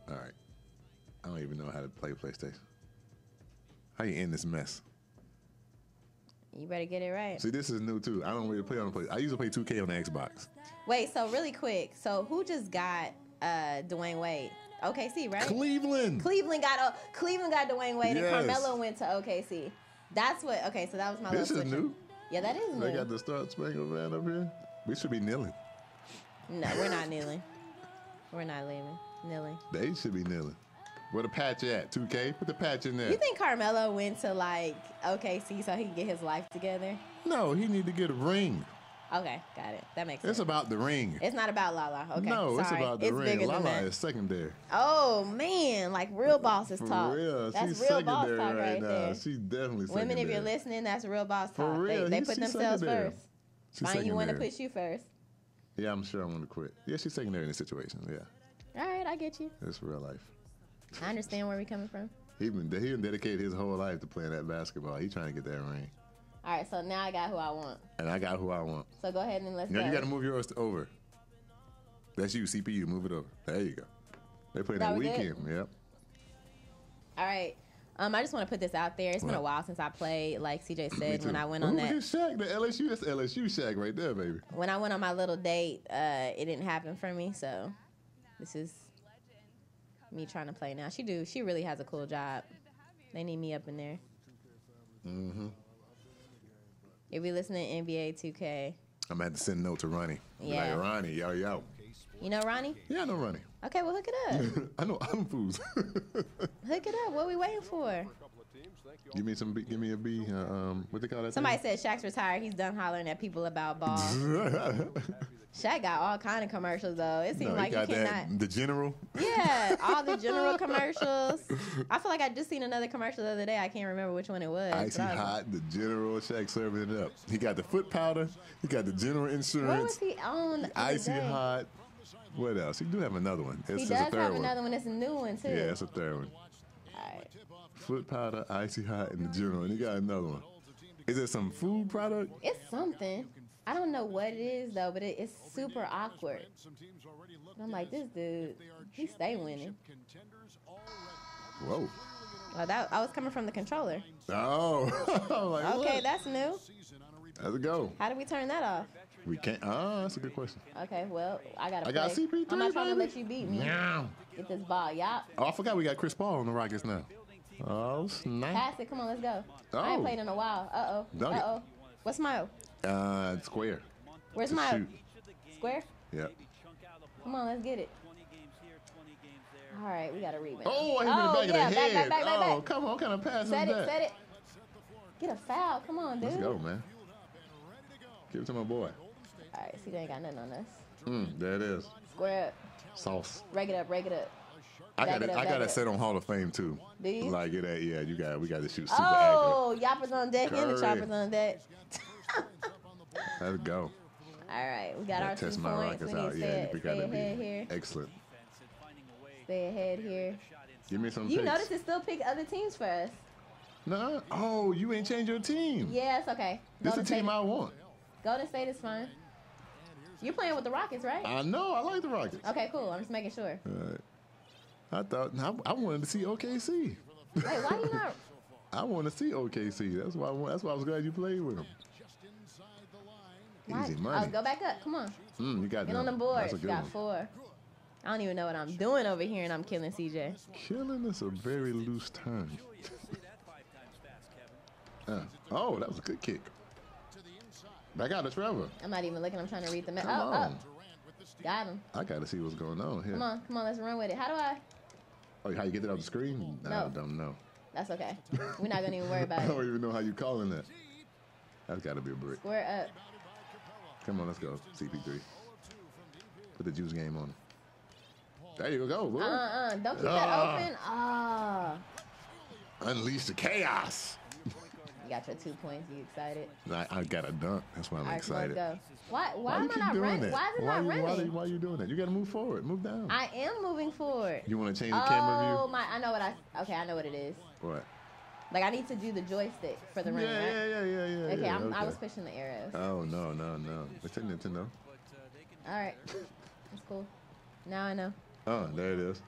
All right. I don't even know how to play PlayStation. How you end this mess? You better get it right. See, this is new too. I don't really play on the play. I usually play 2K on the Xbox. Wait, so really quick. So who just got Dwayne Wade? OKC, right? Cleveland. Cleveland got Dwayne Wade, and Carmelo went to OKC. That's what. Okay, so that was my. This is new. Yeah, that is new. They got the Star Spangled Banner up here. We should be kneeling. No, we're not kneeling. We're not kneeling. They should be kneeling. Where the patch at? 2K? Put the patch in there. You think Carmelo went to like OKC so he can get his life together? No, he need to get a ring. Okay, got it. That makes sense. It's about the ring. It's not about Lala. Okay, no, sorry. It's about the ring. Lala is secondary. Oh man, like real bosses talk. For real, that's she's real secondary boss talk right now. there. She's definitely secondary. Women, if you're listening, that's real boss talk. For real, they put themselves secondary. first. Find you one to push you first. Yeah, I'm sure I want to quit. Yeah, she's secondary in this situation. Yeah. All right, I get you. It's real life. I understand where we're coming from. He dedicated his whole life to playing that basketball. He trying to get that ring. All right, so now I got who I want. And I got who I want. So go ahead and let's go. You got to move yours over. That's you, CPU. Move it over. There you go. They playing that weekend. Yep. All right. I just want to put this out there. It's been a while since I played, like CJ said, when I went on that. Shaq, the LSU, that's LSU Shaq right there, baby. When I went on my little date, it didn't happen for me, so this is me trying to play now. She really has a cool job. They need me up in there. Mm-hmm. If we listen to NBA 2K. I'm going to have to send a note to Ronnie. Yeah. Like, Ronnie, yo. You know Ronnie? Yeah, I know Ronnie. Okay, well, hook it up. I know I'm fools. Hook it up. What are we waiting for? Give me a B. What they call that? Somebody said Shaq's retired. He's done hollering at people about ball. Shaq got all kind of commercials though. It seems like you cannot. The General. Yeah, all the General commercials. I feel like I just seen another commercial the other day. I can't remember which one it was. Icy Hot, the General. Shaq serving it up. He got the foot powder. He got the General Insurance. What was he on? Icy Hot. What else? He do have another one. He does have another one. It's a new one too. Yeah, it's a third one. All right. Foot powder, Icy Hot, and the General. And he got another one. Is it some food product? It's something. I don't know what it is though, but it's super awkward. And I'm like, this dude, he stay winning. Whoa. Well, I was coming from the controller. Oh. Like, okay, what? That's new. Let's go. How do we turn that off? We can't. That's a good question. Okay, well, I got CP3, I'm not trying to let you beat me. Yeah. Get this ball, y'all. Oh, I forgot we got Chris Paul on the Rockets now. Oh, snap. Pass it. Come on, let's go. Oh. I ain't played in a while. Uh-oh. What's Smile? Square. Where's Smile? Square? Yep. Come on, let's get it. All right, we got to rebound. Oh, I hit me in the back of the head. Back. Come on. What kind of pass is that? Set it. Get a foul. Come on, dude. Let's go, man. Give it to my boy. All right, see, they ain't got nothing on us. There it is. Square up. Sauce. Rake it up. I got it set on Hall of Fame too. Do you? Like it, yeah. We got to shoot super accurate. Oh, Yapper's on deck and the Chopper's on deck. Let's go. All right, we got our 2 points. Rockets out. We got to be here. Excellent. Stay ahead here. Give me some. You notice it still pick other teams for us. Nah. Oh, you ain't changed your team. Yeah, it's okay. This is the team I want. Golden State is fine. You're playing with the Rockets, right? I know. I like the Rockets. Okay, cool. I'm just making sure. All right. I wanted to see OKC. Wait, why do you not? I want to see OKC. That's why I was glad you played with them. Easy money. Oh, go back up. Come on. You got Get on the board. You got 4. I don't even know what I'm doing over here, and I'm killing CJ. Killing is a very loose term. Oh, that was a good kick. Back out to Trevor. I'm not even looking. I'm trying to read the message. Come on. Got him. I got to see what's going on here. Come on. Let's run with it. How do I? Oh, how you get it off the screen? No. I don't know. That's okay. We're not going to even worry about it. I don't even know how you calling that. That's got to be a brick. Square up. Come on, let's go. CP3. Put the juice game on him. There you go. Boy. Don't keep that open. Unleash the chaos. You got your 2 points. You excited? I got a dunk. That's why I'm excited. Let's go. Why am I not running? Why is it not running? Why are you doing that? You got to move forward. Move down. I am moving forward. You want to change the camera view? Oh, I know I know what it is. What? Like, I need to do the joystick for the ring, right? Yeah. Okay, I was pushing the arrows. Oh, no. It's a Nintendo. All right. That's cool. Now I know. Oh, there it is.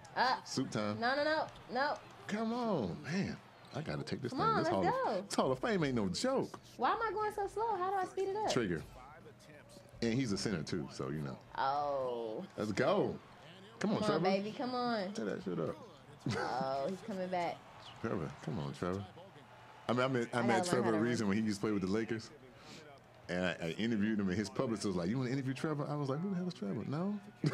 Soup time. No. Come on, man. I got to take this Come thing. on, This let's Hall of Fame ain't no joke. Why am I going so slow? How do I speed it up? Trigger. And he's a center, too, so, you know. Oh. Let's go. Come on, Trevor. Baby. Come on. Tear that shit up. Oh, he's coming back. Trevor. Come on, Trevor. I met Trevor Reason when he used to play with the Lakers. And I interviewed him, and his publicist was like, "You want to interview Trevor?" I was like, "Who the hell is Trevor?" No. Oh,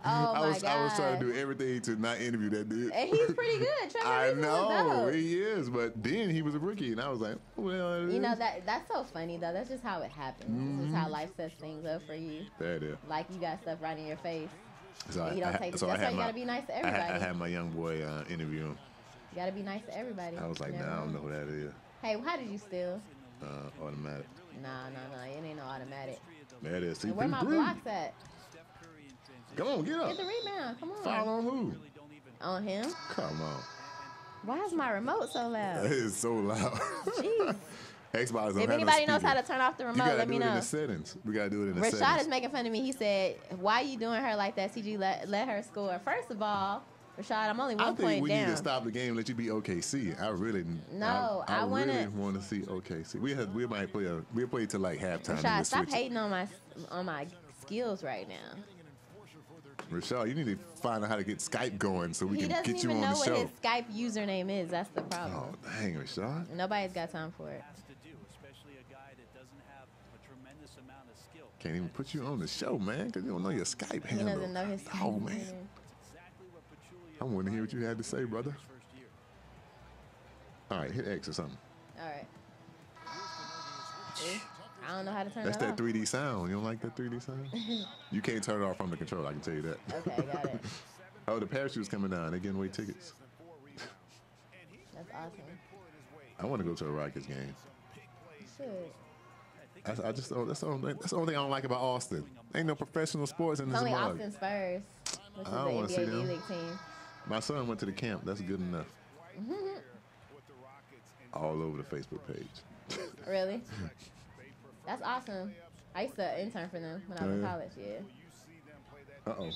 I was trying to do everything to not interview that dude. And he's pretty good. Trevor I Reason know he is, but then he was a rookie, and I was like, "Well, you know that's so funny though. That's just how it happens. This is how life sets things up for you. That is. Like you got stuff right in your face. So you don't take. That's why you gotta be nice to everybody. I had my young boy interview him. You gotta be nice to everybody. I was like, "Nah, I don't know who that is." Hey, how did you steal? Automatic. Nah, it ain't no automatic. That is. Where my blocks at? Come on, get up. Get the rebound. Come on. Foul on who? On him. Come on. Why is my remote so loud? It is so loud. Jeez. Xbox. If anybody knows how to turn off the remote, let me know. In the settings. We gotta do it in the settings. Rashad is making fun of me. He said, "Why are you doing her like that, CG? Let her score." First of all, Rashad, I'm only 1 point down. I think we need to stop the game and let you be OKC. I really want to see OKC. We might play till like halftime. Rashad, stop hating on my skills right now. Rashad, you need to find out how to get Skype going so we can get you on the show. He doesn't even know what his Skype username is. That's the problem. Oh, dang, Rashad. Nobody's got time for it. Can't even put you on the show, man, because you don't know your Skype handle. He doesn't know his Skype handle. Man. I want to hear what you had to say, brother. All right, hit X or something. All right. See? I don't know how to turn That's that off. That's that 3D sound. You don't like that 3D sound? You can't turn it off from the controller, I can tell you that. Okay, got it. Oh, the parachute's coming down. They're giving away tickets. That's awesome. I want to go to a Rockets game. You should. That's the only thing I don't like about Austin. Ain't no professional sports in this mug. It's only Austin Spurs, which is the NBA D-League team. My son went to the camp. That's good enough. All over the Facebook page. Really? That's awesome. I used to intern for them when I was in college, yeah. Uh-oh.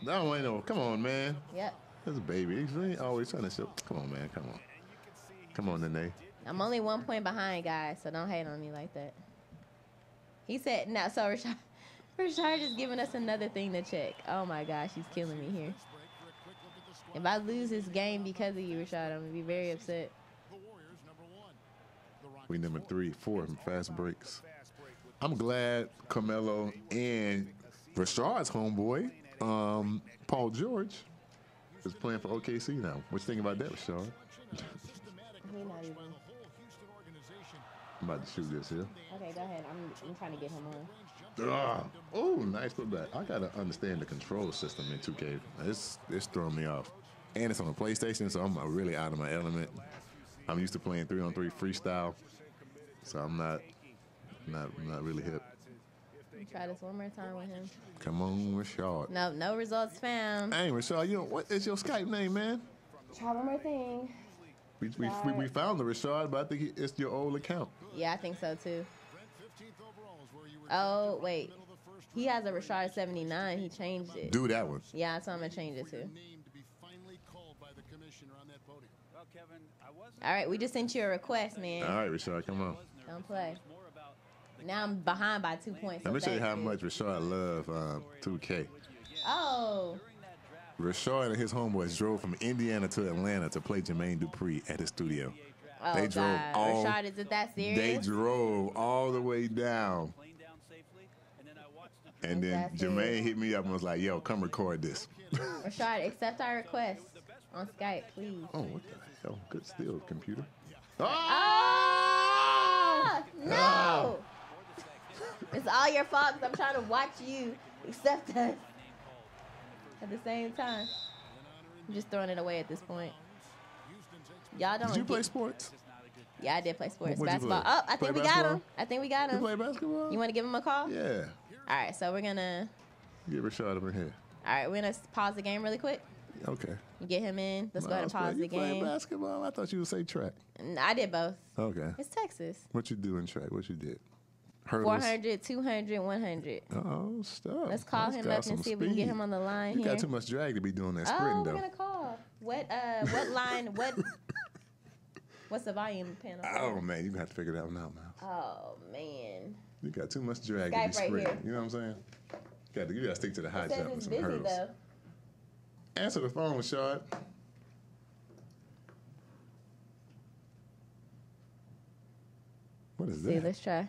No, ain't no. Come on, man. Yep. That's a baby. He's really always trying to show. Come on, man. Come on. Come on, Nene. I'm only 1 point behind, guys, so don't hate on me like that. He said, now, so Rashard is giving us another thing to check. Oh, my gosh, he's killing me here. If I lose this game because of you, Rashard, I'm going to be very upset. We number 3, 4 fast breaks. I'm glad Carmelo and Rashard's homeboy, Paul George, is playing for OKC now. What you think about that, Rashard? He not even. I'm about to shoot this here. Okay, go ahead. I'm trying to get him on. Oh, nice putback. I gotta understand the control system in 2K. It's throwing me off, and it's on a PlayStation, so I'm really out of my element. I'm used to playing 3-on-3 freestyle, so I'm not really hip. Try this one more time with him. Come on, Rashard. No results found. Hey, Rashard, what is your Skype name, man? Try one more thing. We found the Rashard, but I think it's your old account. Yeah, I think so too. Oh, wait. He has a Rashard 79. He changed it. Do that one. Yeah, so I'm going to change it too. All right, we just sent you a request, man. All right, Rashard, come on. Don't play. Now I'm behind by 2 points. Let me show you how much Rashard loves 2K. Oh. Rashard and his homeboys drove from Indiana to Atlanta to play Jermaine Dupri at his studio. Oh, they drove Rashard, is it that serious? They drove all the way down. And then Jermaine hit me up and was like, yo, come record this. Rashard, accept our request on Skype, please. Oh, what the hell? Good steal, computer. Oh! No! Oh. It's all your fault because I'm trying to watch you accept us at the same time. I'm just throwing it away at this point. Y'all don't. Did you play sports? Yeah, I did play sports. What'd basketball. You play? Oh, I think we got him. I think we got him. You play basketball? You want to give him a call? Yeah. All right, so we're going to... Get Rashad over here. All right, we're going to pause the game really quick. Okay. You get him in. Let's go ahead and pause the game. You play basketball? I thought you would say track. I did both. Okay. It's Texas. What you do in track? What you did? Hurdles? 400, 200, 100. Oh, stop. Let's call him up and see if we can get him on the line here. You got here. too much drag to be doing that sprinting, though. Oh, we're going to call. What line, what... What's the volume panel? Oh man, you have to figure that one out, man. Oh man. You got too much drag Skype to be right straight. here. You know what I'm saying? You gotta stick to the high jump and some busy, hurdles. though. Answer the phone, Rashad. What is that? See, let's try.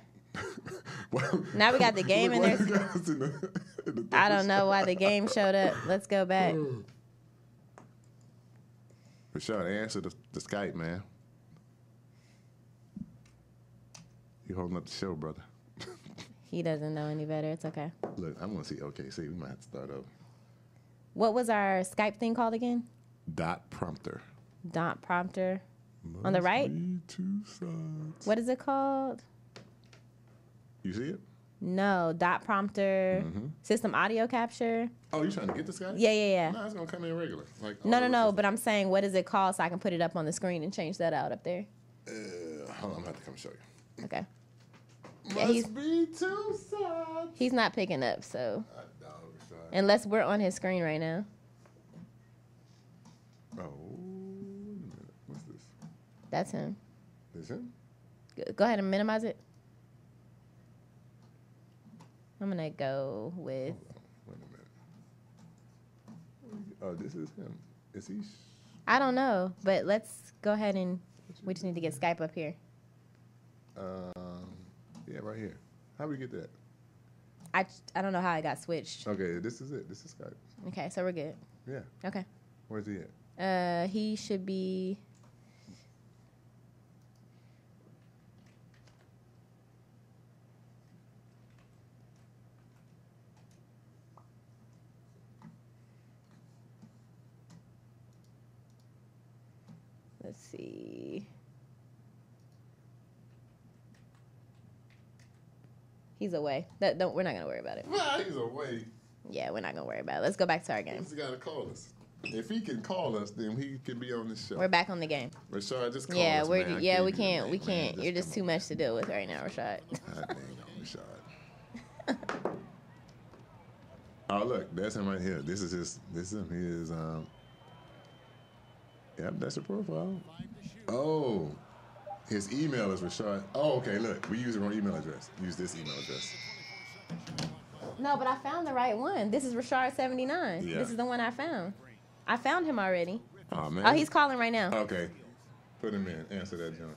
Well, Now we got the game in there. I don't know why the game showed up. Let's go back. Rashad, answer the Skype, man. You holding up the show, brother. He doesn't know any better. It's okay. Look, I'm going to see OKC. We might have to start over. What was our Skype thing called again? Dot prompter. Dot prompter. On the right? Two sides. What is it called? You see it? No, dot prompter. System audio capture. Oh, you trying to get this guy? Yeah. No, it's going to come in regular. Like, No, but I'm saying what is it called so I can put it up on the screen and change that out up there. Hold on, I'm going to have to come show you. Okay. Must be two sides. He's not picking up, so. Rashad. Unless we're on his screen right now. Oh, wait a minute. What's this? That's him. This him? Go ahead and minimize it. I'm going to go with. Wait a minute. Oh, this is him. Is he? I don't know, but let's go ahead and we just need to get Skype up here. Yeah, right here. How do we get that? I don't know how I got switched. Okay, this is it. This is Skype. Okay, so we're good. Yeah. Okay. Where's he at? He should be. Let's see. He's away. We're not gonna worry about it. Nah, he's away. Yeah, we're not gonna worry about it. Let's go back to our game. He's got to call us. If he can call us, then he can be on the show. We're back on the game. Rashad, just call Yeah, us, we man. can't. We can't. You're just too much to deal with right now, Rashad. God dang on Rashad. Oh, look, that's him right here. This is him. He is yep, that's your profile. Oh. His email is Rashad. Oh, okay, look. We use the wrong email address. Use this email address. No, but I found the right one. This is Rashard79. Yeah. This is the one I found. I found him already. Oh, man. Oh, he's calling right now. Okay. Put him in. Answer that, John.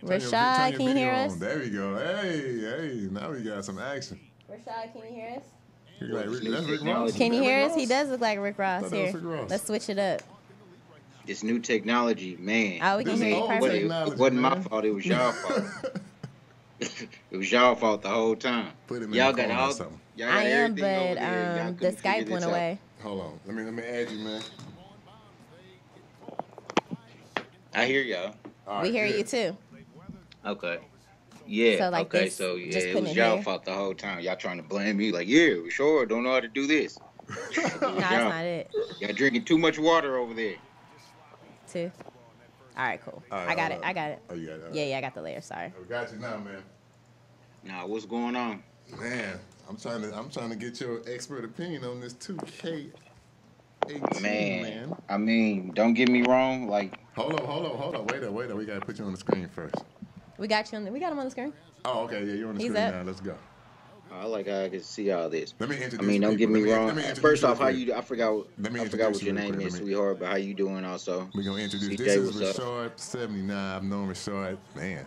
Rashad, can you hear us? There we go. Hey. Now we got some action. Rashad, can you hear us? That's Rick Ross. Can you hear us? He does look like Rick Ross. Here, Rick Ross. let's switch it up. This new technology, man. Oh, we can hear you perfect. It wasn't my fault. It was y'all fault. It was y'all fault the whole time. Y'all got all. Y'all got I am, everything but over there. Y'all the couldn't figure Skype this went out. away. Hold on. Let me add you, man. I hear y'all. All right, We hear good. you too. Okay. Yeah. So, like okay. this, So yeah, just it putting was it y'all here. fault the whole time. Y'all trying to blame me like, yeah, we sure don't know how to do this. No, that's not it. Y'all drinking too much water over there. Two. All right, cool. All right, I got hold it. on. I got it. Oh, you got it. Yeah, I got the layer. Sorry. We got you now, man. Now, what's going on? Man, I'm trying to get your expert opinion on this 2K18, Man, I mean, don't get me wrong. Like, Hold on. Wait up. We gotta put you on the screen first. We got you. We got him on the screen. Oh, okay. Yeah, you're on the He's screen up. now. Let's go. I like how I can see all this. Let me introduce. I mean, don't get people. me Let wrong. me introduce First you off, how real quick. you? I forgot what your name is, Let me- sweetheart. But how you doing? Also, We're gonna introduce. CJ, This is what's up? Rashard79. I've known Rashard. Man,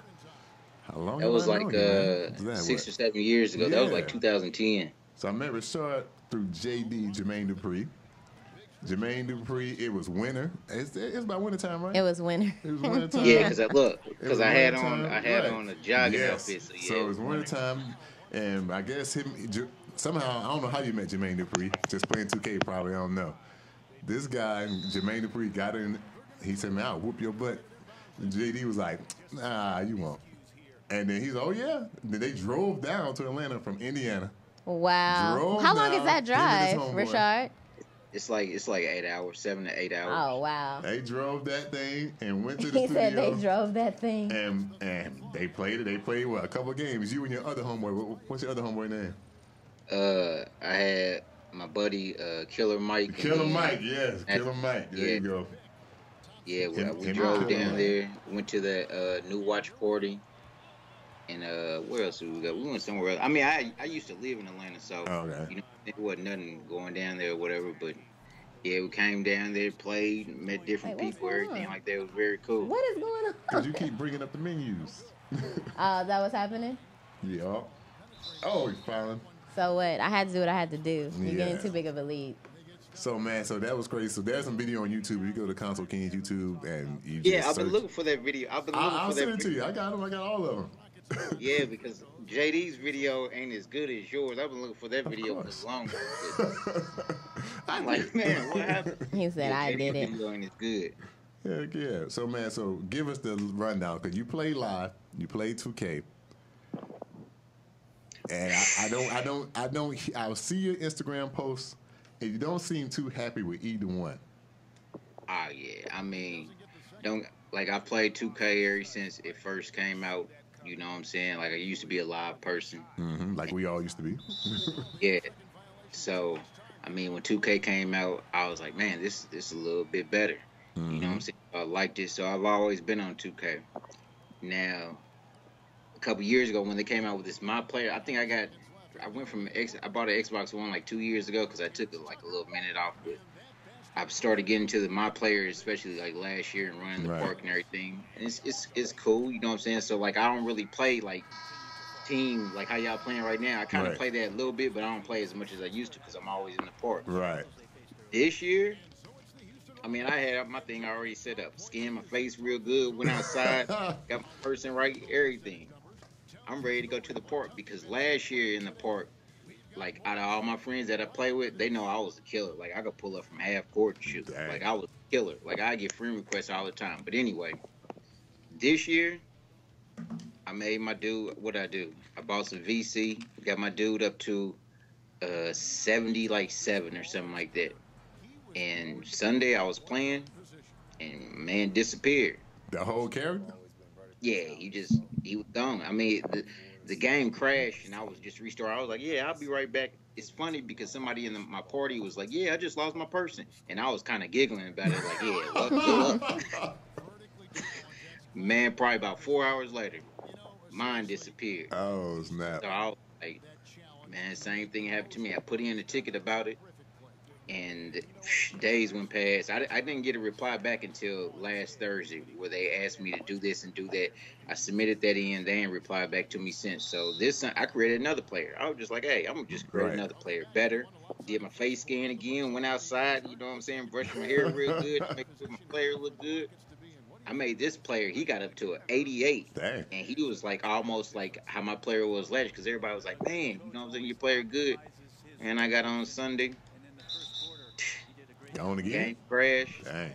how long? that have was I like known you, man? What's that, 6 what? or 7 years ago. That was like Yeah. 2010. So I met Rashard through JD Jermaine Dupree. Jermaine Dupree. It was winter. It's about winter time, right? It was winter. It was winter time. Yeah, because was I had wintertime, on right. a jogging Yes. outfit. So, yeah, So it was winter time, and I guess somehow I don't know how you met Jermaine Dupree. Just playing 2K, probably. I don't know. This guy, Jermaine Dupree, got in. He said, "Man, I'll whoop your butt." And JD was like, "Nah, you won't." And then he's, "Oh yeah." Then they drove down to Atlanta from Indiana. Wow. Drove How long down, is that him and his drive, homeboy. Rashard? It's like 8 hours, 7 to 8 hours. Oh, wow. They drove that thing and went to the He studio. said they drove that thing. And they played it. They played what, a couple of games. You and your other homeboy. What's your other homeboy name? I had my buddy Killer Mike. Killer Mike. Yes, That- Killer Mike. There yeah. you go. Yeah, we drove down there, went to the new watch party, and where else did we go? We went somewhere else. I mean, I used to live in Atlanta, so you know it wasn't nothing going down there or whatever. But yeah, we came down there, played, met different people, everything like that. It was very cool. What is going on? Because you keep bringing up the menus. That was happening? Yeah. Oh, he's filing. So what? I had to do what I had to do. You're getting too big of a lead. So, man, so that was crazy. So there's some video on YouTube. You go to Console Kings YouTube and you just I've been looking for that video. I'll send it to you. I got them. I got all of them. Yeah, because JD's video ain't as good as yours. I've been looking for that video for long. I'm like, man, what happened? He said, I did it. Video ain't as good. Yeah. So, man, give us the rundown because you play live, you play 2K, and I'll see your Instagram posts, and you don't seem too happy with either one. Oh yeah, I mean, I've played 2K ever since it first came out. You know what I'm saying? Like I used to be a live person, like we all used to be. Yeah. So, I mean, when 2K came out, I was like, man, this is a little bit better. You know what I'm saying? I liked it, so I've always been on 2K. Now, a couple years ago when they came out with this My Player, I bought an Xbox One like 2 years ago because I took like a little minute off, but I've started getting to the My Player, especially like last year and running the park and everything. And it's cool, you know what I'm saying? So like I don't really play like team like how y'all playing right now. I kind of play that a little bit, but I don't play as much as I used to because I'm always in the park. Right. This year, I mean, I had my thing already set up. Skinned my face real good. Went outside. Got my person right. Everything. I'm ready to go to the park because last year in the park, like out of all my friends that I play with, they know I was a killer. Like I could pull up from half court and shoot. Dang. Like I was a killer. Like I get friend requests all the time. But anyway, this year, I made my dude. What I do? I bought some VC. Got my dude up to 70, like 7 or something like that. And Sunday I was playing, and man disappeared. The whole character? Yeah, he was gone. I mean, the game crashed, and I was just restored. I was like, yeah, I'll be right back. It's funny because somebody in my party was like, yeah, I just lost my person, and I was kind of giggling about it, like, yeah, what? Man, probably about 4 hours later, mine disappeared. Oh snap! So I was like, man, same thing happened to me. I put in a ticket about it. And days went past. I didn't get a reply back until last Thursday where they asked me to do this and do that. I submitted that in. They ain't replied back to me since. So I created another player. I was just like, hey, I'm going to just create another player better. Did my face scan again. Went outside, you know what I'm saying? Brushed my hair real good to make sure my player look good. I made this player. He got up to an 88. Dang. And he was like almost like how my player was last because everybody was like, man, you know what I'm saying? Your player good. And I got on Sunday. Gone again? Game crashed. Dang.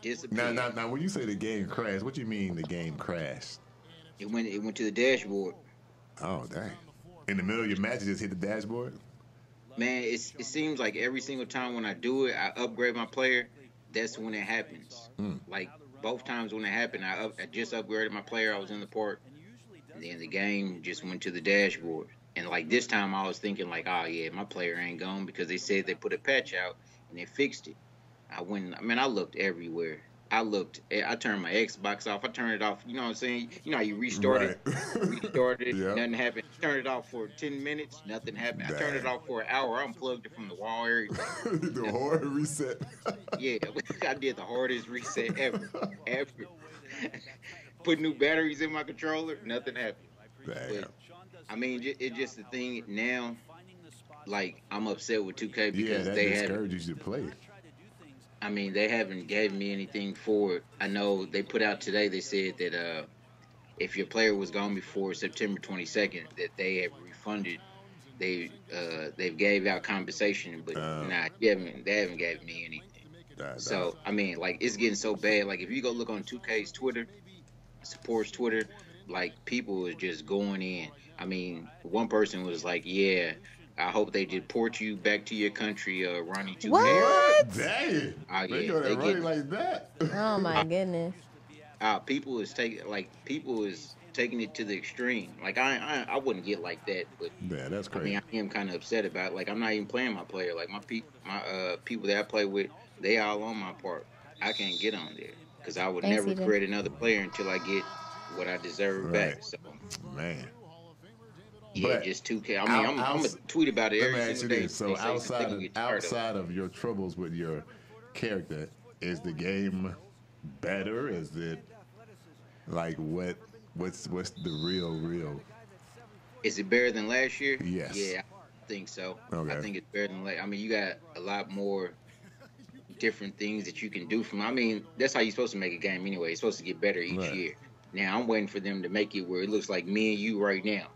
Disappeared. Now, when you say the game crashed, what do you mean the game crashed? It went to the dashboard. Oh, dang. In the middle of your match, it just hit the dashboard? Man, it seems like every single time when I do it, I upgrade my player, that's when it happens. Like, both times when it happened, I just upgraded my player, I was in the park, and then the game just went to the dashboard. And, like, this time I was thinking, like, oh, yeah, my player ain't gone because they said they put a patch out. And they fixed it. I looked everywhere. I turned my Xbox off. I turned it off. You know what I'm saying? You know how you restart it? Restarted it. Yep. Nothing happened. Turned it off for 10 minutes. Nothing happened. Dang. I turned it off for an hour. I unplugged it from the wall. Everything. The hard reset. Yeah, I did the hardest reset ever. Put new batteries in my controller. Nothing happened. But, I mean, it's just the thing now. Like, I'm upset with 2K because they discourages you to play. I mean, they haven't gave me anything for it. I know they put out today, they said that if your player was gone before September 22nd, that they have refunded. They've gave out compensation, but they haven't gave me anything. So, I mean, like, it's getting so bad. Like, if you go look on 2K's Twitter, supports Twitter, like, people is just going in. I mean, one person was like, yeah, I hope they deport you back to your country, Ronnie 2K. What? Dang. They go there running like that. Oh my goodness. People is taking it to the extreme. Like I wouldn't get like that, but yeah, that's crazy. I mean, I am kind of upset about it. Like I'm not even playing my player. Like my people that I play with, they all on my part. I can't get on there. because I would never create another player until I get what I deserve back. So, man. Yeah, but just 2K. I mean, I'm gonna tweet about it every single day. So outside of your troubles with your character, is the game better? Is it like what's the real? Is it better than last year? Yes. Yeah, I think so. Okay. I think it's better than last. I mean, you got a lot more different things that you can do from. I mean, that's how you're supposed to make a game anyway. It's supposed to get better each year. Now I'm waiting for them to make it where it looks like me and you right now.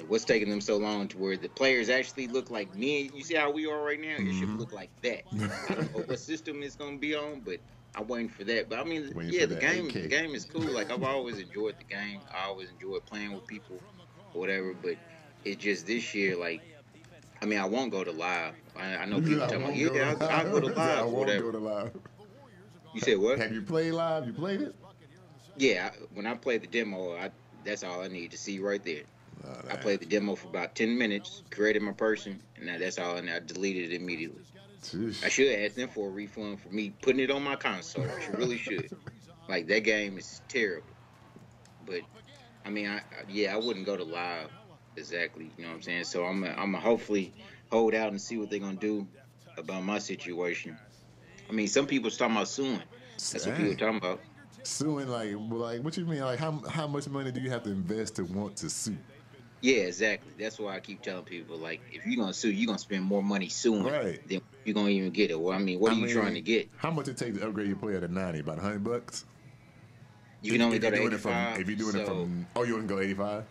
What's taking them so long to where the players actually look like me and you see how we are right now? It should look like that. I don't know what system it's gonna be on, but I'm waiting for that. But I mean, the game is cool. Like I've always enjoyed the game. I always enjoyed playing with people or whatever. But it's just this year, like, I mean, I won't go to live. I know people talking about, I'll go to live. I won't go to live. You said what? Have you played live? You played it? Yeah, when I played the demo, that's all I need to see right there. I played the demo for about 10 minutes, created my person, and that's all, and I deleted it immediately. Jeez. I should ask them for a refund for me putting it on my console. I really should. Like, that game is terrible. But, I mean, I wouldn't go to live exactly, you know what I'm saying? So I'm gonna hopefully hold out and see what they're going to do about my situation. I mean, some people's talking about suing. That's what people are talking about. Suing, like what you mean? Like, how much money do you have to invest to want to sue? Yeah, exactly. That's why I keep telling people, like, if you're going to sue, you're going to spend more money suing than you're going to even get it. Well, I mean, what are you trying to get? How much it take to upgrade your player to 90? About $100? You can only go to 85. If you're doing it from... Oh, you want to go 85?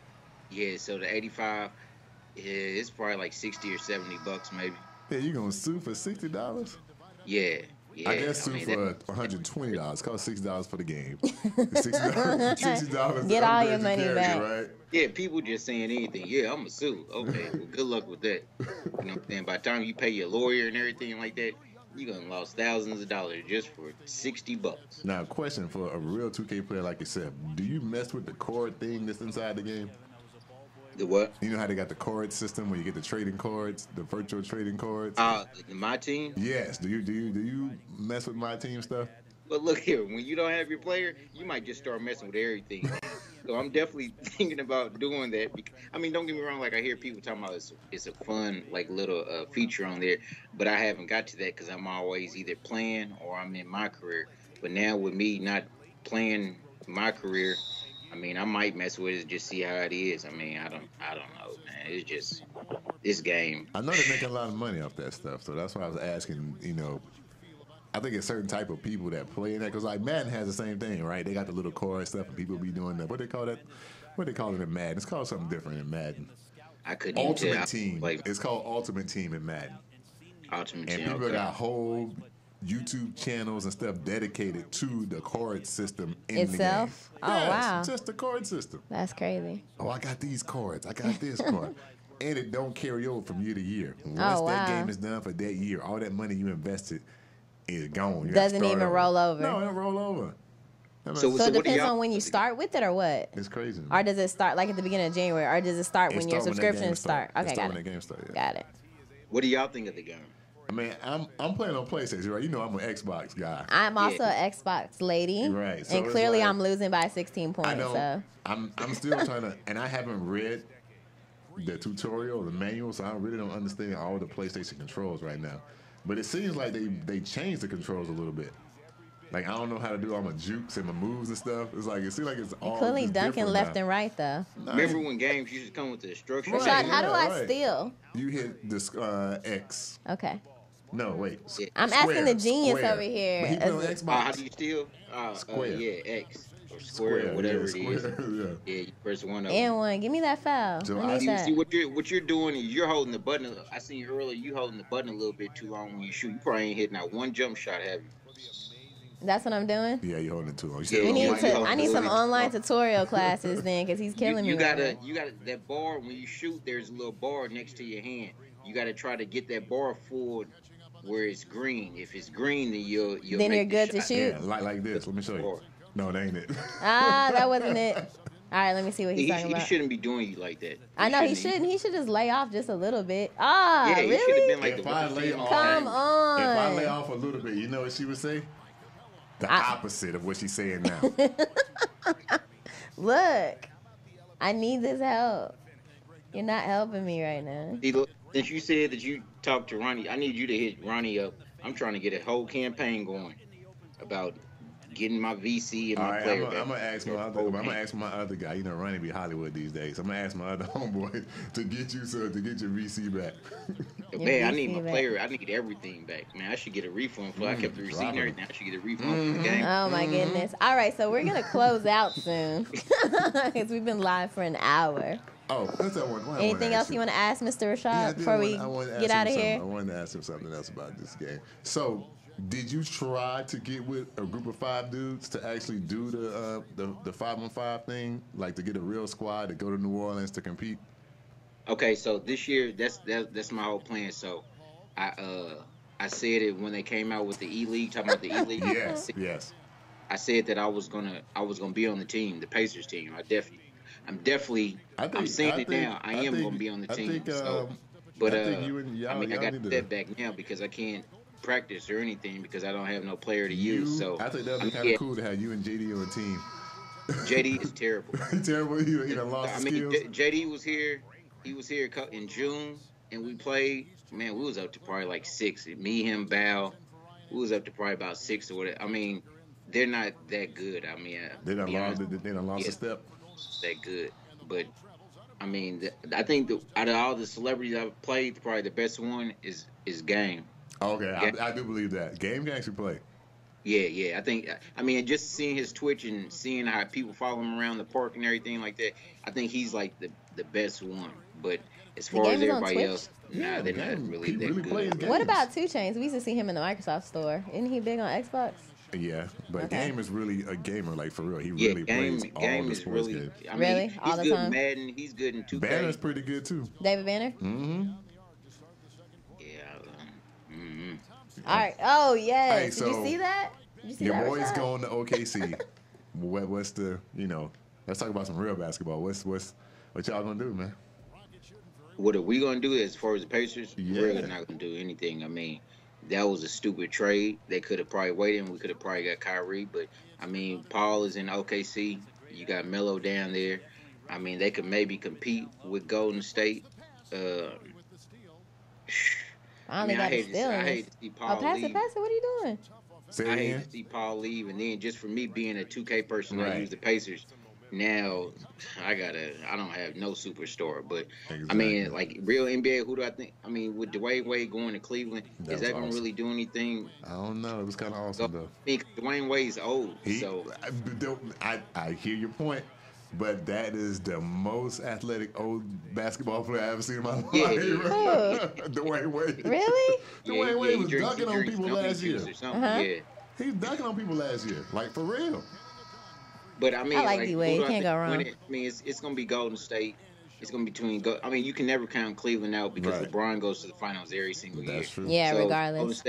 Yeah, so the 85, it's probably like 60 or 70 bucks maybe. Yeah, you going to sue for $60? Yeah. Yeah, I guess sue for $120. Cost $60 for the game. $60 get all your money back. Right? Yeah, people just saying anything. Yeah, I'm gonna sue. Okay, well, good luck with that. You know what I'm saying? By the time you pay your lawyer and everything like that, you're gonna lose thousands of dollars just for $60. Now, question for a real 2K player like yourself: do you mess with the cord thing that's inside the game? The what? You know how they got the card system where you get the trading cards, the virtual trading cards? My team? Yes. Do you mess with my team stuff? But look here, when you don't have your player, you might just start messing with everything. So I'm definitely thinking about doing that. I mean, don't get me wrong. Like I hear people talking about it's a fun like little feature on there, but I haven't got to that because I'm always either playing or I'm in my career. But now with me not playing my career, I mean, I might mess with it and just see how it is. I mean, I don't know, man. It's just this game. I know they're making a lot of money off that stuff, so that's why I was asking. You know, I think it's certain type of people that play in that because like Madden has the same thing, right? They got the little card stuff, and people be doing that. What they call that? What they call it in Madden? It's called something different in Madden. I couldn't. Ultimate Team. It's called Ultimate Team in Madden. Ultimate Team. And people got whole YouTube channels and stuff dedicated to the card system in itself. The game. Oh wow! Just the card system. That's crazy. Oh, I got these cards. I got this card, and it don't carry over from year to year. Once that game is done for that year, all that money you invested is gone. You doesn't even roll over. No, it don't roll over. So it depends on when you start with it or what? It's crazy. Or does it start like at the beginning of January, or does it start when your subscriptions start? Okay, got it. When that game starts. Got it. What do y'all think of the game? I mean, I'm playing on PlayStation, right? You know I'm an Xbox guy. I'm also an Xbox lady. Right. So and clearly I'm losing by 16 points. I know. So. I'm still trying to, and I haven't read the tutorial, the manual, so I really don't understand all the PlayStation controls right now. But it seems like they changed the controls a little bit. Like, I don't know how to do all my jukes and my moves and stuff. It's like, it seems like it's all clearly dunking left and right, though. Remember when games used to come with the instructions? Right, how do I steal? You hit the X. Okay. No, wait. I'm asking the genius over here. But he put on Xbox. How do you steal? Square. Yeah, X. Or square, whatever it is. Yeah, you press one of them. And one. Give me that foul. So I need that. See, what you're doing is you're holding the button. I seen you earlier. You holding the button a little bit too long when you shoot. You probably ain't hitting out one jump shot, have you? That's what I'm doing? Yeah, you're holding it too long. I need some online tutorial classes then, because he's killing me. You gotta that bar when you shoot. There's a little bar next to your hand. You gotta try to get that bar full where it's green. If it's green, then you'll then you're good to shoot. Yeah, like this. Let me show you. No, that ain't it. That wasn't it. All right, let me see what he's talking about. He shouldn't be doing you like that. I know he shouldn't. He should just lay off just a little bit. Yeah, really? He should have been like if I lay off, come on. If I lay off a little bit, you know what she would say? The opposite of what she's saying now. Look, I need this help. You're not helping me right now. Since you said that you talked to Ronnie, I need you to hit Ronnie up. I'm trying to get a whole campaign going about getting my VC and my player back. I'm gonna ask my other guy. You know, Ronnie be Hollywood these days. I'm gonna ask my other homeboy to get your VC back. Man, I need my player. I need everything back. Man, I should get a refund for. I kept the receipt and everything. I should get a refund for the game. Oh my goodness! All right, so we're gonna close out soon because we've been live for an hour. Oh, that's one. Anything else you want to ask, Mr. Rashad, before we get out of here? I wanted to ask him something else about this game. So, did you try to get with a group of 5 dudes to actually do the 5-on-5 thing, like to get a real squad to go to New Orleans to compete? Okay, so this year that's my whole plan. So, I said it when they came out with the E League, talking about the E League. Yes. I said that I was gonna be on the team, the Pacers team. I'm saying it now. I am going to be on the team. But I got to step back now because I can't practice or anything because I don't have no player to use. So I think that'd be kind of cool to have you and JD on a team. JD is terrible. Terrible. He done lost skills. JD was here. He was here in June, and we played. Man, we was up to probably like 6. Me, him, Val. We was up to probably about 6 or whatever. I mean, they're not that good. I mean, they done lost a step. That good, but I mean, I think out of all the celebrities I've played, probably the best one is Game. Okay, I do believe that Game can actually play. Yeah. I mean, just seeing his Twitch and seeing how people follow him around the park and everything like that, I think he's like the best one. But as far as everybody else, they're not really that good. What about 2 Chainz? We used to see him in the Microsoft store. Isn't he big on Xbox? Yeah, but Game is really a gamer, like for real. He really plays all the sports games. I mean, really? He's all the good time? In Madden. He's good in 2K. Banner's pretty good too. David Banner? Mm-hmm. Yeah. All right. Oh, yes. Hey, Did you see that? Did you see your that, boys Rashad? going to OKC. What's the, let's talk about some real basketball. What y'all gonna do, man? What are we gonna do as far as the Pacers? Yeah. We're not gonna do anything. I mean, that was a stupid trade. They could have probably waited and we could have probably got Kyrie. But, I mean, Paul is in OKC. You got Melo down there. I mean, they could maybe compete with Golden State. I hate to see Paul leave. Pass it. What are you doing? I hate to see Paul leave. And then just for me being a 2K person, I use the Pacers. Now, I don't have no superstar, but I mean, like real NBA, who do I think? I mean, with Dwayne Wade going to Cleveland, is that going to really do anything? I don't know. It was kind of awesome, though. I mean, Dwayne Wade's old, so. I hear your point, but that is the most athletic old basketball player I ever seen in my life. Yeah. Dwayne Wade. Really? Dwayne Wade was dunking on people last year. Uh-huh. Yeah. He was dunking on people last year, like for real. But I mean, I like D-Wade. Can't go wrong. I mean, it's going to be Golden State. It's going to be I mean, you can never count Cleveland out because LeBron goes to the finals every single year. That's true. Yeah, so regardless.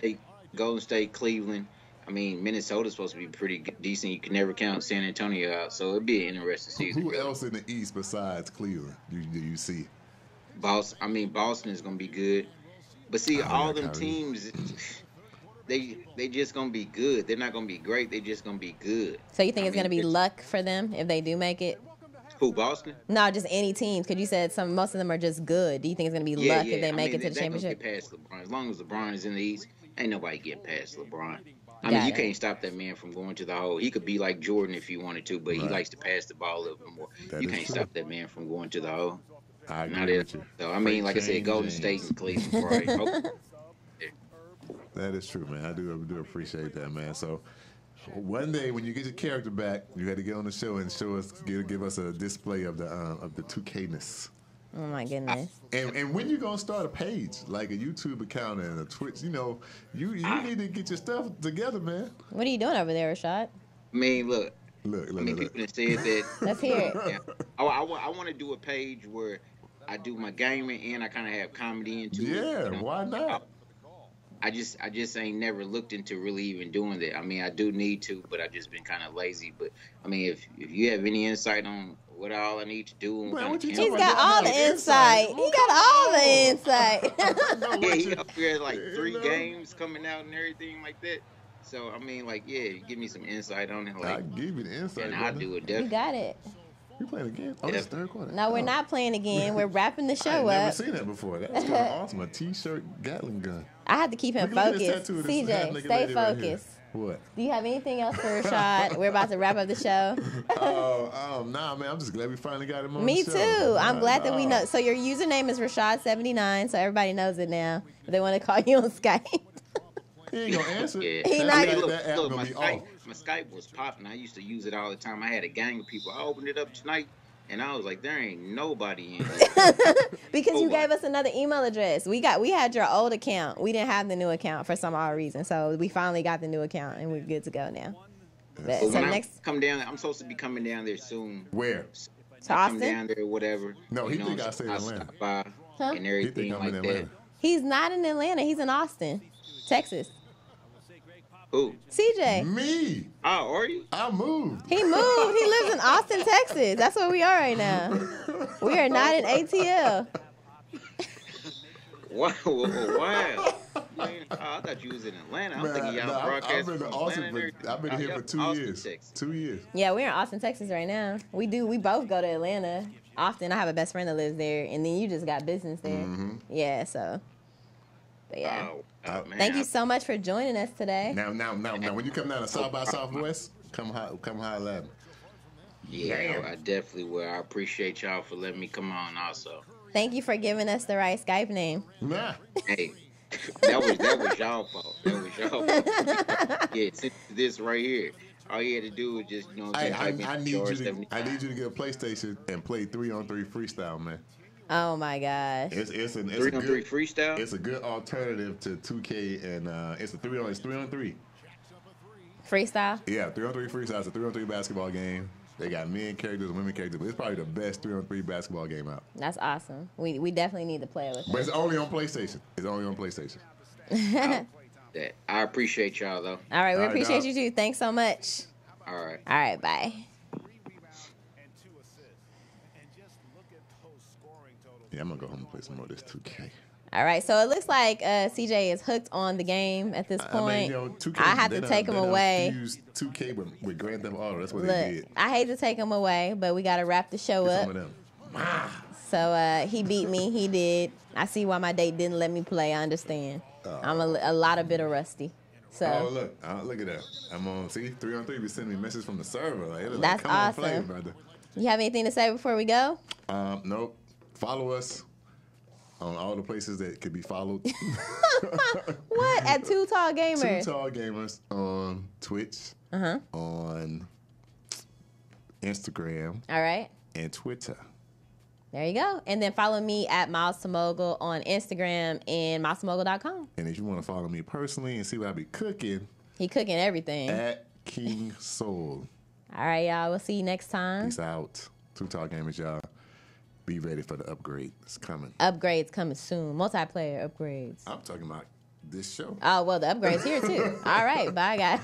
Golden State, Cleveland. I mean, Minnesota's supposed to be pretty decent. You can never count San Antonio out. So it'd be an interesting season. Who else in the East besides Cleveland do you see? Boston is going to be good. But see, all them teams, they just going to be good. They're not going to be great. They're just going to be good. So you think it's going to be luck for them if they do make it? Who, Boston? No, just any teams. Because you said most of them are just good. Do you think it's going to be luck if they make it to the championship? Get past LeBron. As long as LeBron is in the East, ain't nobody getting past LeBron. I mean, you can't stop that man from going to the hole. He could be like Jordan if he wanted to, but he likes to pass the ball a little bit more. You can't stop that man from going to the hole. I agree with you. So, I mean, like I said, Golden State and Cleveland, right? That is true, man. I do appreciate that, man. So one day when you get your character back, you had to get on the show and give us a display of the 2K-ness. Oh my goodness! And when you gonna start a page like a YouTube account and a Twitch? You need to get your stuff together, man. What are you doing over there, Rashad? I mean, look. People have said that. Let's hear it. Yeah. I want to do a page where I do my gaming and I kind of have comedy into it. Yeah, why not? I just ain't never looked into really even doing that. I mean, I do need to, but I've just been kind of lazy. But I mean, if you have any insight on what all I need to do, and he's got all the insight. He got all the insight. Yeah, he up here like 3 games coming out and everything like that. So I mean, like, yeah, you give me some insight on it. Like, I'll give you the insight, and I'll do it. Definitely. You got it. We playing again? Oh, it's third quarter. No, we're not playing again. We're wrapping the show up. I've never seen that before. That's kind of awesome. A T-shirt Gatling gun. I have to keep him focused. CJ, stay focused. What? Do you have anything else for Rashad? We're about to wrap up the show. Nah, man. I'm just glad we finally got him on Me the too. show. I'm glad that we know. So your username is Rashad79, so everybody knows it now. If they want to call you on Skype. He ain't gonna answer. Yeah. He not Look, my Skype was popping. I used to use it all the time. I had a gang of people. I opened it up tonight, and I was like, there ain't nobody in here. Because you gave us another email address. We had your old account. We didn't have the new account for some odd reason. So we finally got the new account, and we're good to go now. But so next, come down. I'm supposed to be coming down there soon. Where? To Austin? Come down there, whatever. No, he think I stay in Atlanta. And everything like that. He's not in Atlanta. He's in Austin, Texas. Who? CJ. Me. Oh, are you? I moved. He moved. He lives in Austin, Texas. That's where we are right now. We are not in ATL. Wow. I thought you was in Atlanta. I'm thinking y'all broadcasting from Atlanta. I've been here for 2 years. Texas. 2 years. Yeah, we're in Austin, Texas right now. We both go to Atlanta often. I have a best friend that lives there, and then you just got business there. Mm-hmm. Yeah, so. But yeah. Thank you so much for joining us today. Now, when you come down to South by Southwest, come holler at me. Yeah, I definitely will. I appreciate y'all for letting me come on also. Thank you for giving us the right Skype name. Nah. Hey, that was y'all fault. Yeah, since this right here, all you had to do was just, I need you to get a PlayStation and play 3-on-3 freestyle, man. Oh my gosh! It's a 3-on-3 freestyle. It's a good alternative to 2K, and it's 3-on-3 freestyle. Yeah, 3-on-3 freestyle. It's a 3-on-3 basketball game. They got men characters and women characters, but it's probably the best 3-on-3 basketball game out. That's awesome. We definitely need to play with it. But it's only on PlayStation. I appreciate y'all though. All right, we appreciate you too. Thanks so much. All right. All right, bye. Yeah, I'm gonna go home and play some more of this 2K. All right, so it looks like CJ is hooked on the game at this point. 2K, I have to take him away. Use 2K with Grand Theft Auto. That's what they did. I hate to take him away, but we got to wrap the show up. Some of them. So he beat me. He did. I see why my date didn't let me play. I understand. I'm a lot of bit of rusty. So look at that. I'm on 3-on-3. Be sending me messages from the server. That's come awesome. On, play, brother. You have anything to say before we go? Nope. Follow us on all the places that could be followed. What? At 2TallGamers? 2TallGamers on Twitch, on Instagram, all right, and Twitter. There you go. And then follow me at Miles to Mogul on Instagram and milestomogul.com. And if you want to follow me personally and see what I be cooking, he cooking everything. At King Soul. All right, y'all. We'll see you next time. Peace out. 2TallGamers, y'all. Be ready for the upgrade. It's coming. Upgrades coming soon. Multiplayer upgrades. I'm talking about this show. Oh, well, the upgrade's here, too. All right. Bye, guys.